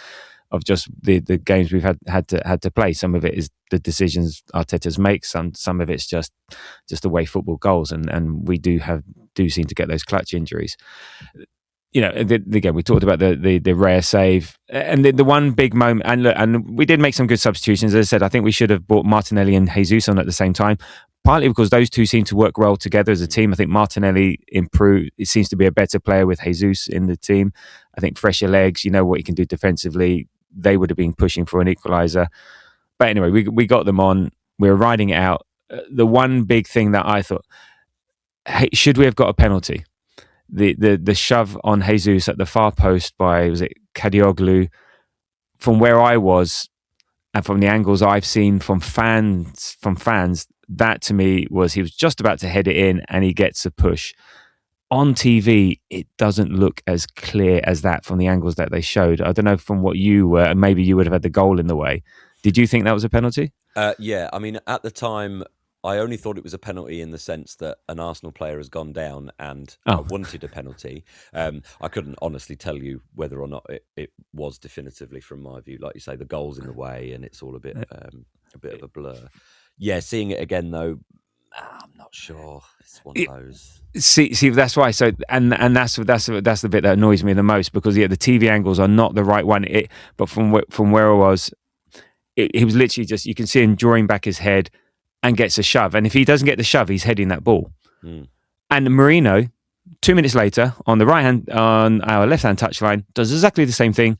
just the games we've had to play. Some of it is the decisions Arteta's makes. Some of it's just the way football goes, and we do seem to get those clutch injuries. You know, again, we talked about the rare save and the one big moment. And look, and we did make some good substitutions. As I said, I think we should have brought Martinelli and Jesus on at the same time, partly because those two seem to work well together as a team. I think Martinelli improved. It seems to be a better player with Jesus in the team. I think fresher legs, you know what he can do defensively. They would have been pushing for an equaliser. But anyway, we got them on. We were riding it out. The one big thing that I thought, hey, should we have got a penalty? The shove on Jesus at the far post by, was it Kadioglu? From where I was and from the angles I've seen from fans, that to me was he was just about to head it in and he gets a push. On TV, it doesn't look as clear as that from the angles that they showed. I don't know from what you were, and maybe you would have had the goal in the way. Did you think that was a penalty? Yeah, I mean, at the time, I only thought it was a penalty in the sense that an Arsenal player has gone down and wanted a penalty. I couldn't honestly tell you whether or not it was definitively from my view. Like you say, the goal's in the way and it's all a bit of a blur. Yeah, seeing it again though, I'm not sure. It's one of those. See, that's why. So, and that's the bit that annoys me the most, because the TV angles are not the right one. But from where I was, he was literally just, you can see him drawing back his head and gets a shove. And if he doesn't get the shove, he's heading that ball. And Marino, 2 minutes later, on our left-hand touchline, does exactly the same thing.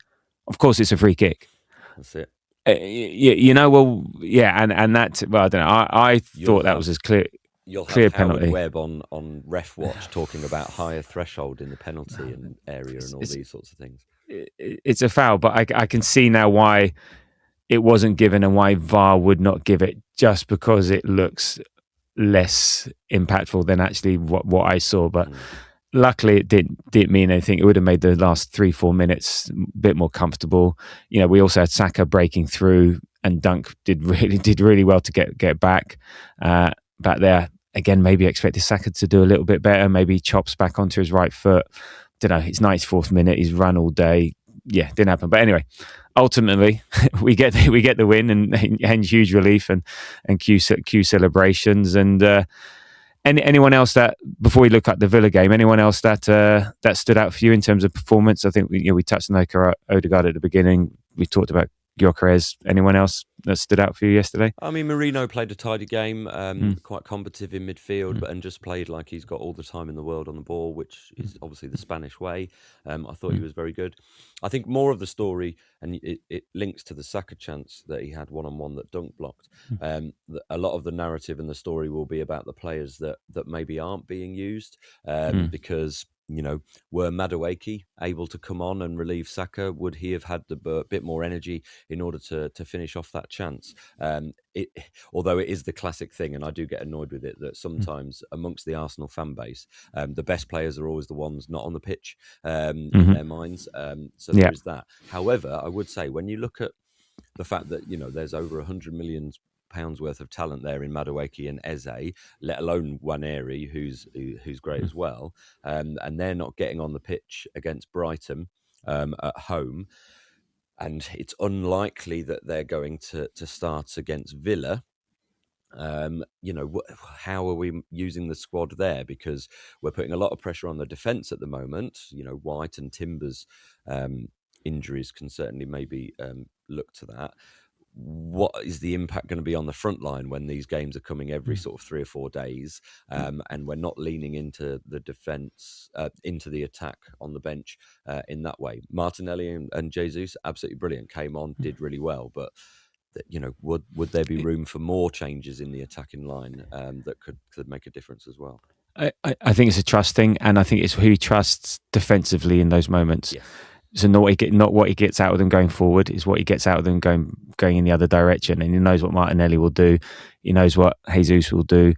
Of course, it's a free kick. That's it. You know, well, yeah, and that. Well, I don't know. I thought that was as clear. You'll have clear Howard penalty. Webb on Ref Watch talking about higher threshold in the penalty and area and all these sorts of things. It's a foul, but I can see now why it wasn't given and why VAR would not give it, just because it looks less impactful than actually what I saw. But luckily it didn't mean anything. It would have made the last 3-4 minutes a bit more comfortable. You know, we also had Saka breaking through, and Dunk did really well to get back there. Again, maybe expected Saka to do a little bit better. Maybe he chops back onto his right foot. Don't know. It's 94th minute. He's run all day. Yeah, didn't happen. But anyway, ultimately we get the win and huge relief and cue celebrations. And anyone else that, before we look at the Villa game, anyone else that stood out for you in terms of performance? I think we touched on Odegaard at the beginning. We talked about Gyökeres. Anyone else that stood out for you yesterday? I mean, Marino played a tidy game, quite combative in midfield, and just played like he's got all the time in the world on the ball, which is obviously the Spanish way. I thought he was very good. I think more of the story, and it links to the Saka chance that he had one-on-one that Dunk blocked. A lot of the narrative and the story will be about the players that maybe aren't being used, because were Madueke able to come on and relieve Saka? Would he have had the bit more energy in order to finish off that chance? Although it is the classic thing, and I do get annoyed with it, that sometimes amongst the Arsenal fan base, the best players are always the ones not on the pitch in their minds. So there is that. However, I would say when you look at the fact that there's over 100 million pounds worth of talent there in Madueke and Eze, let alone Waneri, who's great as well, and they're not getting on the pitch against Brighton at home, and it's unlikely that they're going to start against Villa. How are we using the squad there? Because we're putting a lot of pressure on the defence at the moment. White and Timber's injuries can certainly maybe look to that. What is the impact going to be on the front line when these games are coming every sort of 3 or 4 days, and we're not leaning into the defence, into the attack on the bench in that way? Martinelli and Jesus, absolutely brilliant, came on, did really well, but would there be room for more changes in the attacking line that could make a difference as well? I think it's a trust thing, and I think it's who he trusts defensively in those moments. Yes. So not what he gets out of them going forward, is what he gets out of them going in the other direction. And he knows what Martinelli will do. He knows what Jesus will do.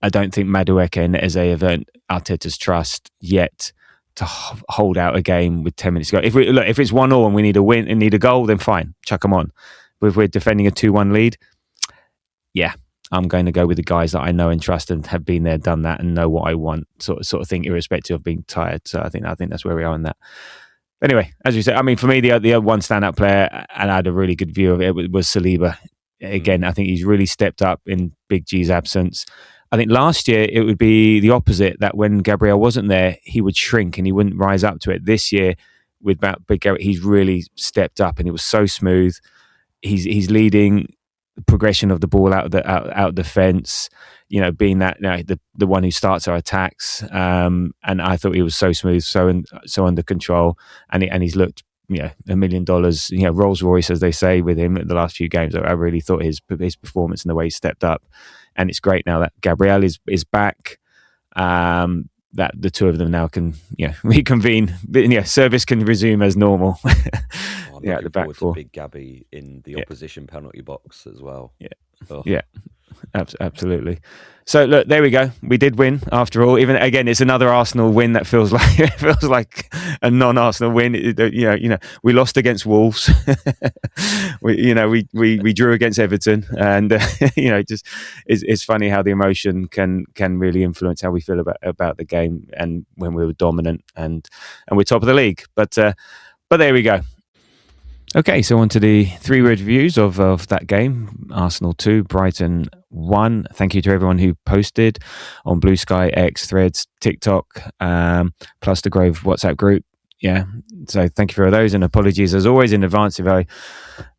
I don't think Madueke and Eze have earned Arteta's trust yet to hold out a game with 10 minutes to go. If it's 1-1 and we need a win and need a goal, then fine, chuck them on. But if we're defending a 2-1 lead, yeah, I'm going to go with the guys that I know and trust and have been there, done that, and know what I want, sort of thing, irrespective of being tired. So I think that's where we are on that. Anyway, as you said, I mean, for me, the other one standout player, and I had a really good view of it, was Saliba. Again, I think he's really stepped up in Big G's absence. I think last year it would be the opposite, that when Gabriel wasn't there, he would shrink and he wouldn't rise up to it. This year, with Big Gabriel, he's really stepped up, and it was so smooth. He's leading the progression of the ball out of the fence, being that the one who starts our attacks. And I thought he was so smooth, so under control, and he's looked $1 million, Rolls Royce, as they say, with him at the last few games. I really thought his performance and the way he stepped up, and it's great now that Gabriel is back. That the two of them now can reconvene. Service can resume as normal. At the back four. Big Gabby in the opposition penalty box as well. Absolutely. So look, there we go. We did win after all. Even again, it's another Arsenal win that feels like a non-Arsenal win. We lost against Wolves. we drew against Everton, and it's funny how the emotion can really influence how we feel about the game, and when we were dominant and we're top of the league. But there we go. Okay, so on to the 3-word reviews of that game. Arsenal 2, Brighton 1. Thank you to everyone who posted on Blue Sky, X, Threads, TikTok, plus the Grove WhatsApp group. Yeah, so thank you for those, and apologies as always in advance if I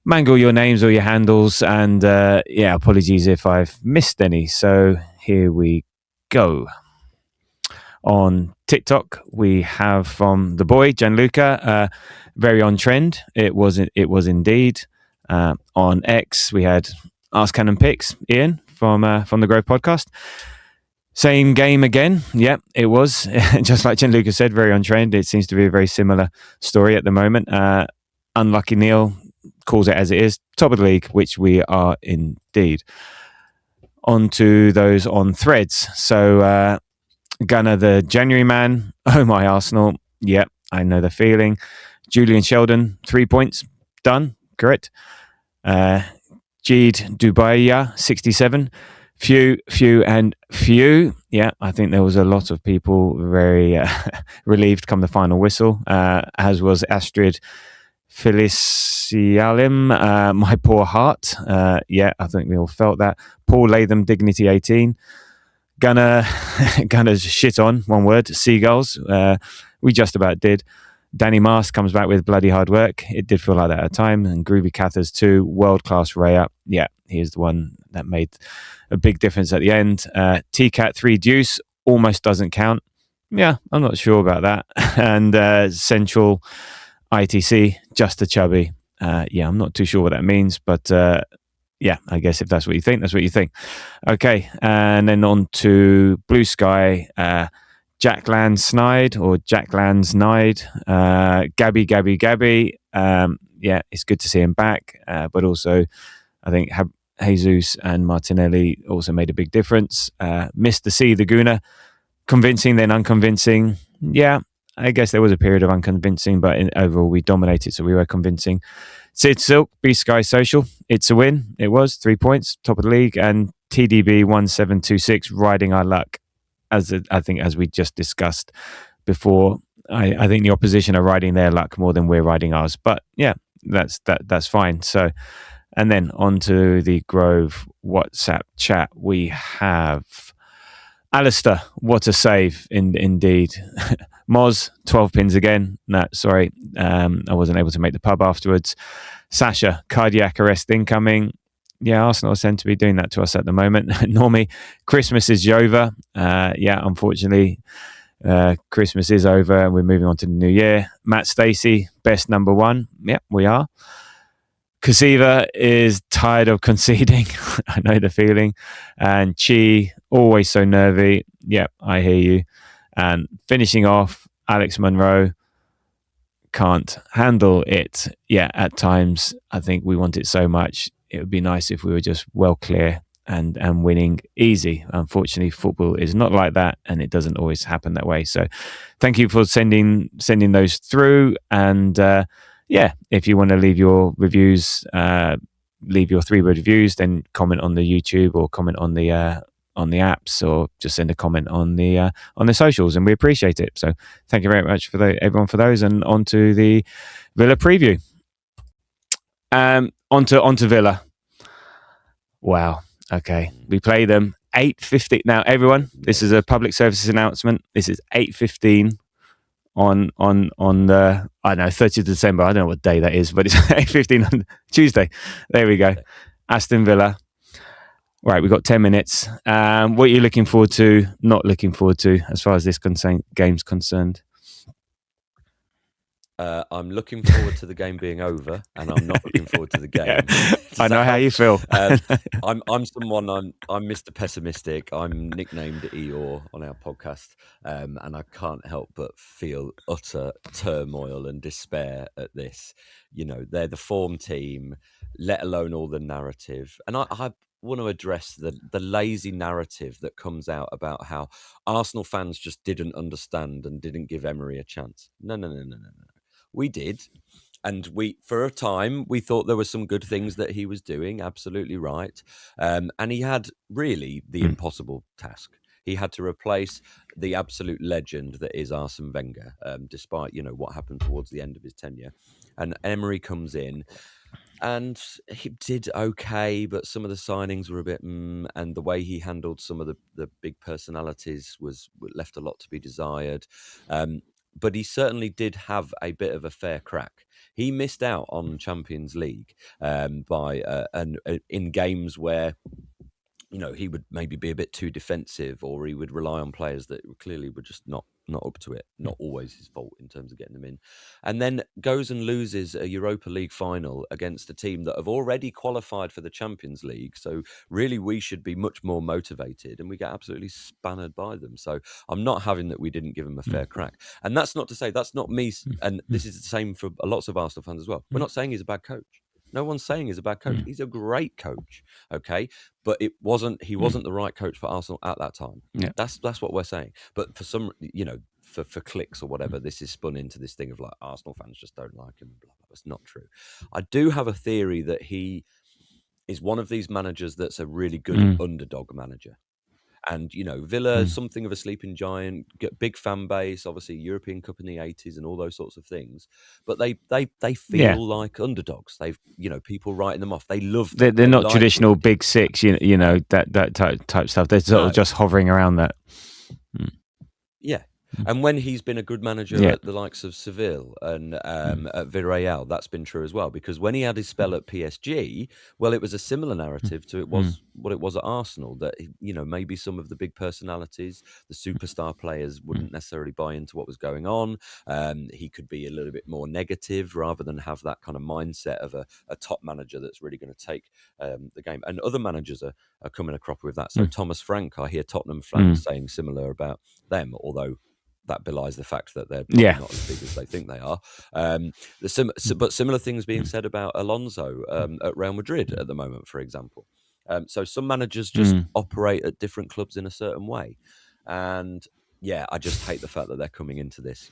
mangle your names or your handles, and apologies if I've missed any. So here we go. On TikTok, we have from the boy Gianluca, very on trend. It was indeed. On X, we had Ask Cannon Picks, Ian from the Grove podcast. Same game again. Yeah, it was just like Gianluca said, very on trend. It seems to be a very similar story at the moment. Unlucky Neil calls it as it is, top of the league, which we are indeed. On to those on Threads. So. Gunnar, the January man. Oh my Arsenal. Yep, I know the feeling. Julian Sheldon, 3 points. Done. Correct. Jeed Dubaya, 67. Few. Yeah, I think there was a lot of people very relieved come the final whistle, as was Astrid Felicialim, my poor heart. I think we all felt that. Paul Latham, Dignity 18. Gunner's shit on, one word, Seagulls. We just about did. Danny Mast comes back with bloody hard work. It did feel like that at a time. And Groovy Cathers 2, world-class Raya. Yeah, he is the one that made a big difference at the end. TCAT 3 Deuce almost doesn't count. Yeah, I'm not sure about that. And Central ITC, just a chubby. I'm not too sure what that means, but... I guess if that's what you think, that's what you think. Okay, and then on to Blue Sky. Jackland Snide or Jackland Snide, Gabby. Yeah, it's good to see him back. But also, I think Jesus and Martinelli also made a big difference. Mr. C, the Gooner, convincing then unconvincing. Yeah, I guess there was a period of unconvincing, but overall we dominated, so we were convincing. Sid Silk, B Sky Social, it's a win. It was 3 points, top of the league, and TDB 1726 riding our luck, I think as we just discussed before. I think the opposition are riding their luck more than we're riding ours, but yeah, that's fine. So, and then on to the Grove WhatsApp chat. We have Alistair, what a save indeed. Moz, 12 pins again. No, sorry, I wasn't able to make the pub afterwards. Sasha, cardiac arrest incoming. Yeah, Arsenal seem to be doing that to us at the moment. Normie, Christmas is over. Yeah, unfortunately, Christmas is over and we're moving on to the new year. Matt Stacey, best number one. Yeah, we are. Kasiva is tired of conceding. I know the feeling. And Chi, always so nervy. Yep, I hear you. And finishing off, Alex Monroe can't handle it. Yeah, at times, I think we want it so much. It would be nice if we were just well clear and winning easy. Unfortunately, football is not like that, and it doesn't always happen that way. So thank you for sending those through. And yeah, if you want to leave your reviews, leave your 3-word reviews, then comment on the YouTube or comment on the apps, or just send a comment on the socials, and we appreciate it. So thank you very much for everyone for those. And on to the Villa preview. Onto Villa. Wow. Okay, we play them 8:15. Now, everyone, this is a public services announcement. This is 8:15 on the 30th of December. I don't know what day that is, but it's 8:15 on Tuesday. There we go. Aston Villa. Right, we've got 10 minutes. What are you looking forward to, not looking forward to, as far as this game's concerned? I'm looking forward to the game being over, and I'm not looking forward to the game. Yeah. I know how you feel. I'm someone. I'm Mr. Pessimistic. I'm nicknamed Eeyore on our podcast, and I can't help but feel utter turmoil and despair at this. You know, they're the form team, let alone all the narrative, and I want to address the lazy narrative that comes out about how Arsenal fans just didn't understand and didn't give Emery a chance. No. We did. And for a time, we thought there were some good things that he was doing. Absolutely right. And he had really the impossible task. He had to replace the absolute legend that is Arsene Wenger, despite, what happened towards the end of his tenure. And Emery comes in and he did okay, but some of the signings were a bit, and the way he handled some of the big personalities was left a lot to be desired. But he certainly did have a bit of a fair crack. He missed out on Champions League in games where, he would maybe be a bit too defensive, or he would rely on players that clearly were just not up to it. Not always his fault in terms of getting them in. And then goes and loses a Europa League final against a team that have already qualified for the Champions League. So really we should be much more motivated, and we get absolutely spannered by them. So I'm not having that we didn't give him a fair crack. And that's not to say, that's not me. And this is the same for lots of Arsenal fans as well. We're not saying he's a bad coach. No one's saying he's a bad coach. He's a great coach, okay? But he wasn't the right coach for Arsenal at that time. Yeah. That's what we're saying. But for some, for clicks or whatever, this is spun into this thing of like Arsenal fans just don't like him. Blah, blah. It's not true. I do have a theory that he is one of these managers that's a really good underdog manager. And, Villa, something of a sleeping giant, big fan base, obviously European Cup in the 80s and all those sorts of things. But they feel like underdogs. They've, people writing them off. They love them. They're not traditional big six, that type stuff. They're sort of just hovering around that. Yeah. And when he's been a good manager at the likes of Seville and at Villarreal, that's been true as well. Because when he had his spell at PSG, well, it was a similar narrative to what it was at Arsenal. That maybe some of the big personalities, the superstar players, wouldn't necessarily buy into what was going on. He could be a little bit more negative rather than have that kind of mindset of a top manager that's really going to take the game. And other managers are coming a cropper with that. So Thomas Frank, I hear Tottenham fans saying similar about them, although that belies the fact that they're probably not as big as they think they are. But similar things being said about Alonso at Real Madrid at the moment, for example. So some managers just operate at different clubs in a certain way. And I just hate the fact that they're coming into this.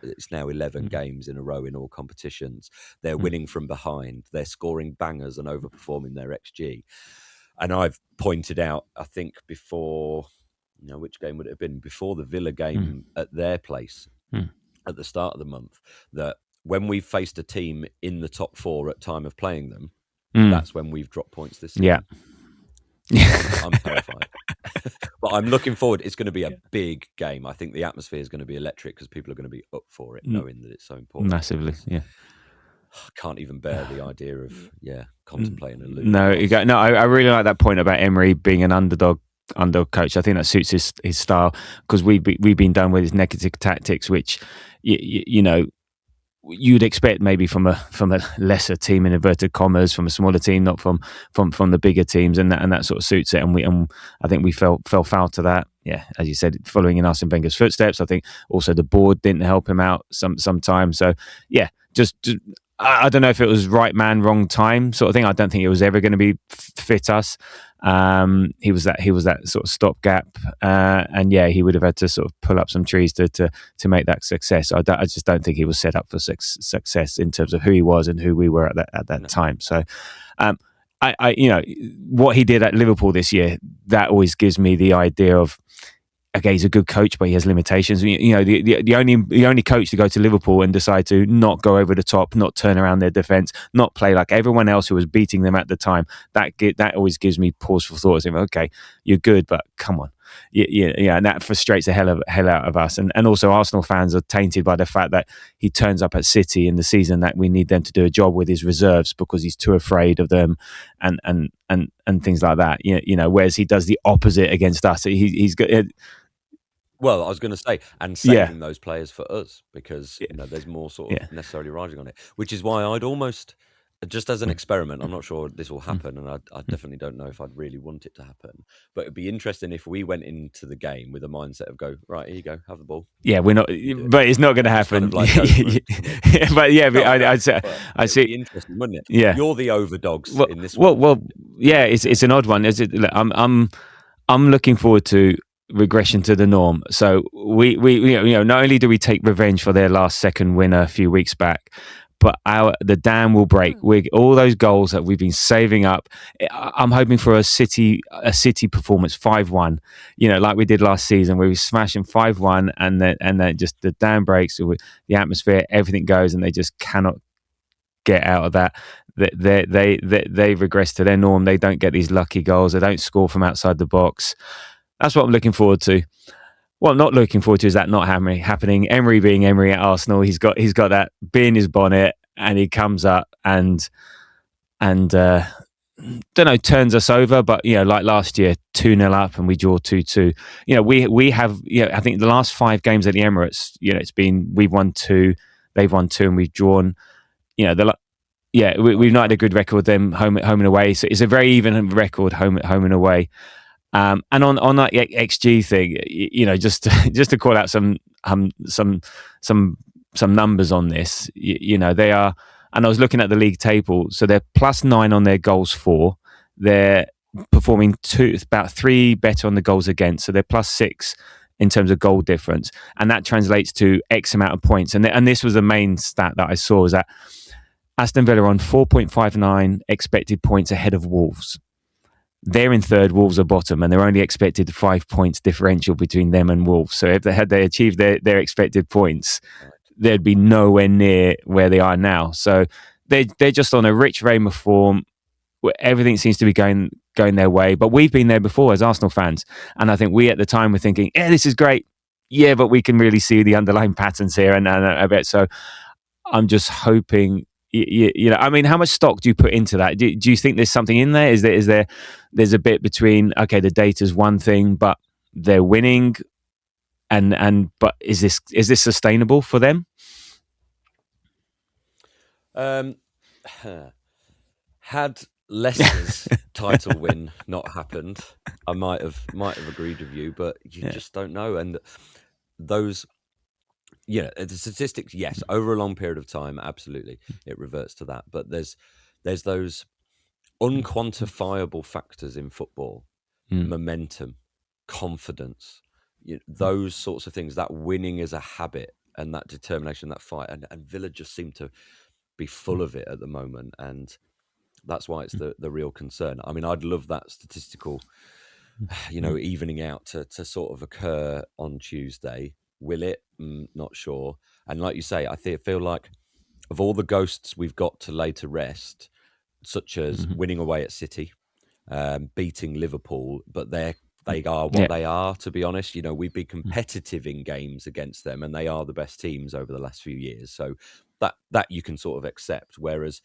It's now 11 games in a row in all competitions. They're winning from behind. They're scoring bangers and overperforming their XG. And I've pointed out, I think before... which game would it have been? Before the Villa game at their place at the start of the month, that when we've faced a team in the top 4 at time of playing them, that's when we've dropped points this season. I'm terrified. But I'm looking forward. It's going to be a big game. I think the atmosphere is going to be electric because people are going to be up for it, knowing that it's so important. Massively, I can't even bear the idea of contemplating a lose. I really like that point about Emery being an underdog coach. I think that suits his style, because we've been done with his negative tactics, which you'd expect maybe from a lesser team in inverted commas, from a smaller team, not from the bigger teams, and that sort of suits it. And I think we fell foul to that. Yeah, as you said, following in Arsene Wenger's footsteps. I think also the board didn't help him out sometimes. So just I don't know if it was right man, wrong time sort of thing. I don't think it was ever going to be fit us. He was that sort of stopgap, and he would have had to sort of pull up some trees to make that success. I just don't think he was set up for success in terms of who he was and who we were at that time. So, what he did at Liverpool this year, that always gives me the idea of, okay, he's a good coach, but he has limitations. The only coach to go to Liverpool and decide to not go over the top, not turn around their defence, not play like everyone else who was beating them at the time. That always gives me pause for thought. Saying, okay, you're good, but come on, and that frustrates the hell out of us. And also Arsenal fans are tainted by the fact that he turns up at City in the season that we need them to do a job with his reserves because he's too afraid of them, and things like that. Whereas he does the opposite against us. He's got. Well, I was going to say, and saving those players for us, because there's more sort of necessarily riding on it, which is why I'd almost, just as an experiment, I'm not sure this will happen, and I definitely don't know if I'd really want it to happen, but it'd be interesting if we went into the game with a mindset of go, right, here you go, have the ball. Yeah, we're not, but it's not going to happen. Kind of but I'd say it'd be interesting, wouldn't it? Yeah, you're the overdogs in this one. Well, it's an odd one. I'm looking forward to regression to the norm. So we not only do we take revenge for their last second winner a few weeks back, but the dam will break. All those goals that we've been saving up. I'm hoping for a City performance 5-1. Like we did last season, where we smash them 5-1, and then just the dam breaks. The atmosphere, everything goes, and they just cannot get out of that. They regress to their norm. They don't get these lucky goals. They don't score from outside the box. That's what I'm looking forward to. What I'm not looking forward to is that not happening. Emery being Emery at Arsenal, he's got that bee in his bonnet, and he comes up and turns us over. But like last year, 2-0 up and we draw 2-2. We have I think the last 5 games at the Emirates, it's been, we've won 2, they've won 2, and we've drawn. We've not had a good record with them home and away. So it's a very even record home and away. And on that XG thing, just to call out some numbers on this, they are. And I was looking at the league table, so they're +9 on their goals for. They're performing about 3 better on the goals against, so they're +6 in terms of goal difference, and that translates to X amount of points. And this was the main stat that I saw, was that Aston Villa on 4.59 expected points ahead of Wolves. They're in third, Wolves are bottom, and they're only expected 5 points differential between them and Wolves. So if they achieved their expected points, they'd be nowhere near where they are now. So they're just on a rich vein of form. Everything seems to be going their way. But we've been there before as Arsenal fans, and I think we at the time were thinking, "Yeah, this is great. yeah, but we can really see the underlying patterns here, and a bit. So I'm just hoping. You know, I mean, how much stock do you put into that? Do you think there's something in there? There's a bit between, okay, the data's one thing, but they're winning, but is this sustainable for them? Had Leicester's title win not happened, I might have agreed with you, but you just don't know. And those, the statistics, yes, over a long period of time, absolutely, it reverts to that. But there's those unquantifiable factors in football, momentum, confidence, those sorts of things, that winning is a habit and that determination, that fight. And Villa just seem to be full of it at the moment. And that's why it's the real concern. I mean, I'd love that statistical, evening out to sort of occur on Tuesday. Will it? Not sure. And like you say, I feel like of all the ghosts we've got to lay to rest, such as winning away at City, beating Liverpool, but they are what they are, to be honest. We've been competitive in games against them, and they are the best teams over the last few years. So that you can sort of accept. Whereas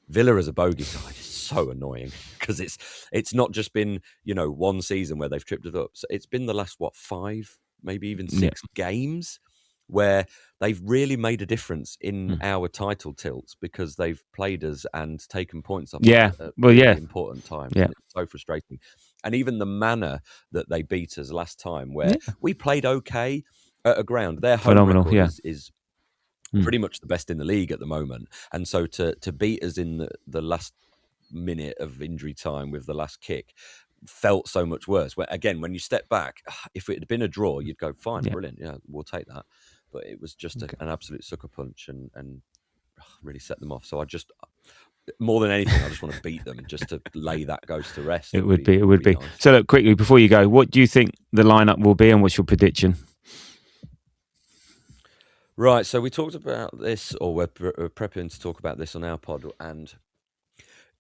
Villa as a bogey side is so annoying because it's not just been one season where they've tripped it up. So it's been the last 5, maybe even 6 games where they've really made a difference in our title tilts because they've played us and taken points off us at really important times. Yeah. And it's so frustrating. And even the manner that they beat us last time, where we played okay at a ground, their home record is pretty much the best in the league at the moment. And so to beat us in the last minute of injury time with the last kick felt so much worse. When you step back, if it had been a draw, you'd go, fine, brilliant, we'll take that. But it was just an absolute sucker punch and really set them off. So I just, more than anything, I just want to beat them just to lay that ghost to rest. It would be. Nice. So look, quickly, before you go, what do you think the lineup will be and what's your prediction? Right, so we talked about this, or we're prepping to talk about this on our pod, and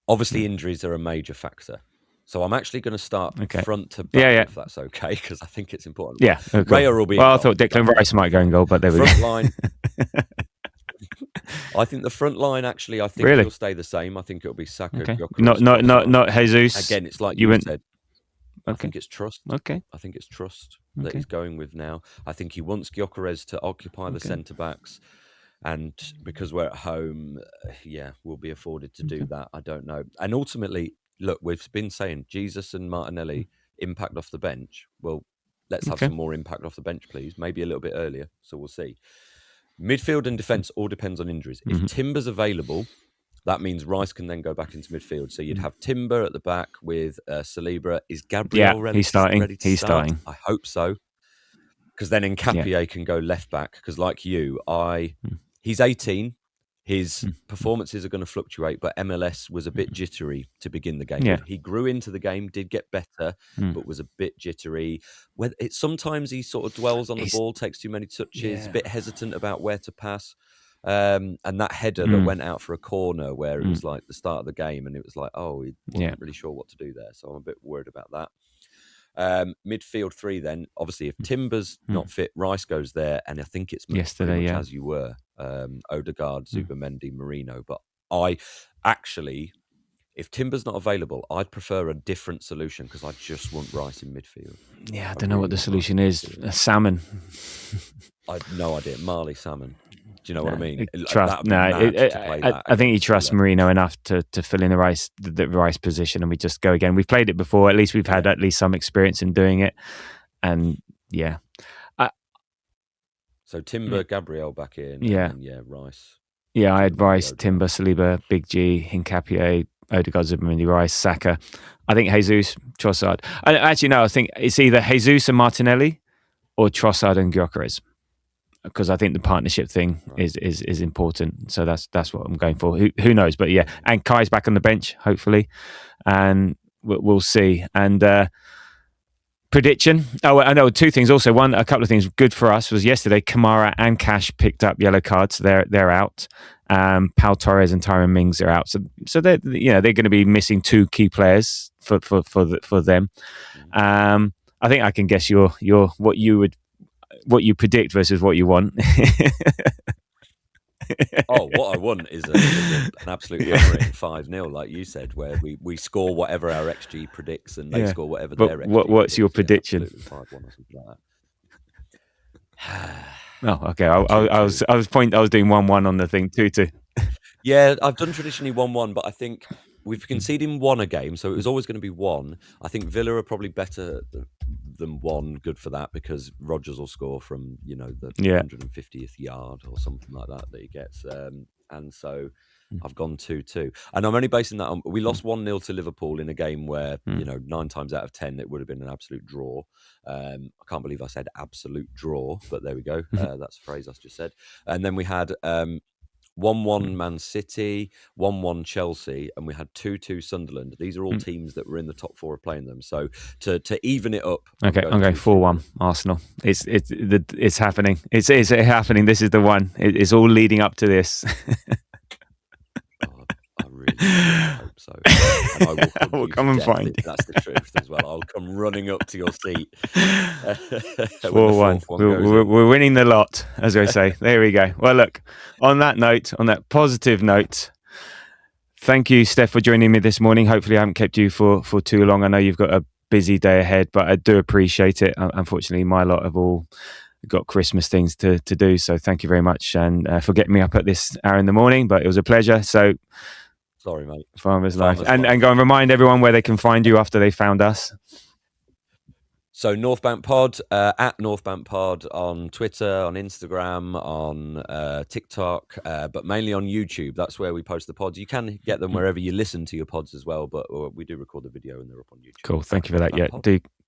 obviously injuries are a major factor. So I'm actually going to start front to back, if that's okay, because I think it's important. Yeah, okay. Raya will be. Well, I thought Declan Rice might go in goal, but there we go. Front line. I think the front line actually, I think it'll stay the same. I think it'll be Saka. Gyökeres, not Jesus. Again, it's like you said. Okay. I think it's trust. Okay. I think it's trust that he's going with now. I think he wants Gyökeres to occupy the centre backs, and because we're at home, we'll be afforded to do that. I don't know. And ultimately, look, we've been saying Jesus and Martinelli impact off the bench. Well, let's have some more impact off the bench, please. Maybe a little bit earlier. So we'll see. Midfield and defence all depends on injuries. If Timber's available, that means Rice can then go back into midfield. So you'd have Timber at the back with Saliba. Is Gabriel ready? He's starting. Ready to start? Starting. I hope so. Because then Nkapie can go left back. Because like you, he's 18. His performances are going to fluctuate, but MLS was a bit jittery to begin the game. Yeah. He grew into the game, did get better, but was a bit jittery. Sometimes he sort of dwells on the ball, takes too many touches, a bit hesitant about where to pass. And that header that went out for a corner where it was like the start of the game and it was like, he wasn't really sure what to do there. So I'm a bit worried about that. Midfield 3 then, obviously if Timber's not fit, Rice goes there, and I think it's yesterday as you were, Odegaard, Zubimendi, Merino. But I actually, if Timber's not available, I'd prefer a different solution because I just want Rice in midfield. I don't know what the solution is. Salmon. I have no idea. Marley salmon. Do you know what I mean? I think he trusts Merino enough to fill in the Rice position, and we just go again. We've played it before. At least we've had at least some experience in doing it, and so Timber, Gabriel back in, and Rice. Yeah, I had Rice, Timber, Saliba, Big G, Nkapie, Odegaard, Zubimendi, Rice, Saka. I think Jesus, Trossard. Actually, no, I think it's either Jesus and Martinelli or Trossard and Gyökeres. Because I think the partnership thing is important, so that's what I'm going for. Who knows? But and Kai's back on the bench, hopefully, and we'll see. And prediction. Oh, I know 2 things. Also, a couple of things good for us was yesterday. Kamara and Cash picked up yellow cards. So they're out. Pau Torres and Tyrone Mings are out. So they're going to be missing 2 key players for them. I think I can guess your what you would. what you predict versus what you want. Oh, what I want is an absolute hammering 5-0, like you said, where we score whatever our XG predicts and they score whatever but their XG what's your predicts. prediction? Yeah, 5-1 or something like that. Oh, okay. I was doing 1-1 on the thing, 2-2. Yeah, I've done traditionally 1-1, but I think we've conceded 1 a game, so it was always going to be 1. I think Villa are probably better than 1. Good for that, because Rodgers will score from the 150th yard or something like that he gets, and so I've gone 2-2, and I'm only basing that on we lost 1-0 to Liverpool in a game where 9 times out of 10 it would have been an absolute draw. I can't believe I said absolute draw, but there we go. That's a phrase I just said. And then we had 1-1 Man City, 1-1 Chelsea, and we had 2-2 Sunderland. These are all teams that were in the top 4 of playing them. So to even it up, okay, I'm going 4-1 Arsenal. It's happening. It's happening. This is the one. It's all leading up to this. I really hope so. And I will come and find you. That's the truth as well. I'll come running up to your seat. 4-1. We're winning the lot, as I say. There we go. Well, look, on that positive note, thank you, Steff, for joining me this morning. Hopefully I haven't kept you for too long. I know you've got a busy day ahead, but I do appreciate it. Unfortunately, my lot have all got Christmas things to do. So thank you very much, and for getting me up at this hour in the morning, but it was a pleasure. So sorry, mate. Farmer's life. And go and remind everyone where they can find you after they found us. So Northbank Pod, at Northbank Pod on Twitter, on Instagram, on TikTok, but mainly on YouTube. That's where we post the pods. You can get them wherever you listen to your pods as well, but we do record the video and they're up on YouTube. Cool, thank you for that. Yeah,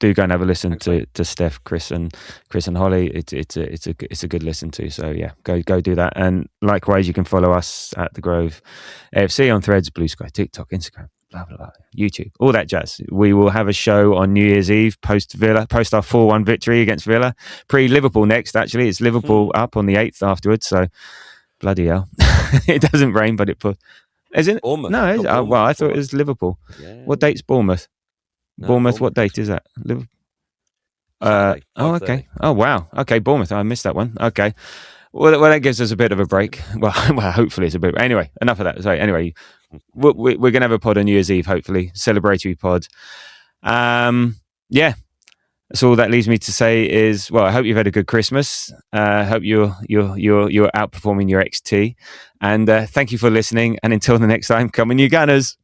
do go and have a listen to Steff, Chris and Holly. It's a good listen to. So yeah, go do that. And likewise, you can follow us at The Grove AFC on Threads, Blue Sky, TikTok, Instagram, blah blah blah, YouTube, all that jazz. We will have a show on New Year's Eve post our 4-1 victory against Villa, pre-Liverpool next. Actually, it's Liverpool up on the 8th afterwards. So bloody hell, it doesn't rain, but it isn't it? Bournemouth. No, well, I thought it was Liverpool. Yeah. What date's Bournemouth? No, Bournemouth. What date is that? Saturday, oh, okay. Oh, wow. Okay, Bournemouth. I missed that one. Okay. Well, that gives us a bit of a break. Well, hopefully it's a bit. Anyway, enough of that. Sorry. Anyway, we're going to have a pod on New Year's Eve, hopefully, celebratory pod. Yeah. That's all that leaves me to say is, well, I hope you've had a good Christmas. Hope you're outperforming your XT, and thank you for listening. And until the next time, come on, you Gunners.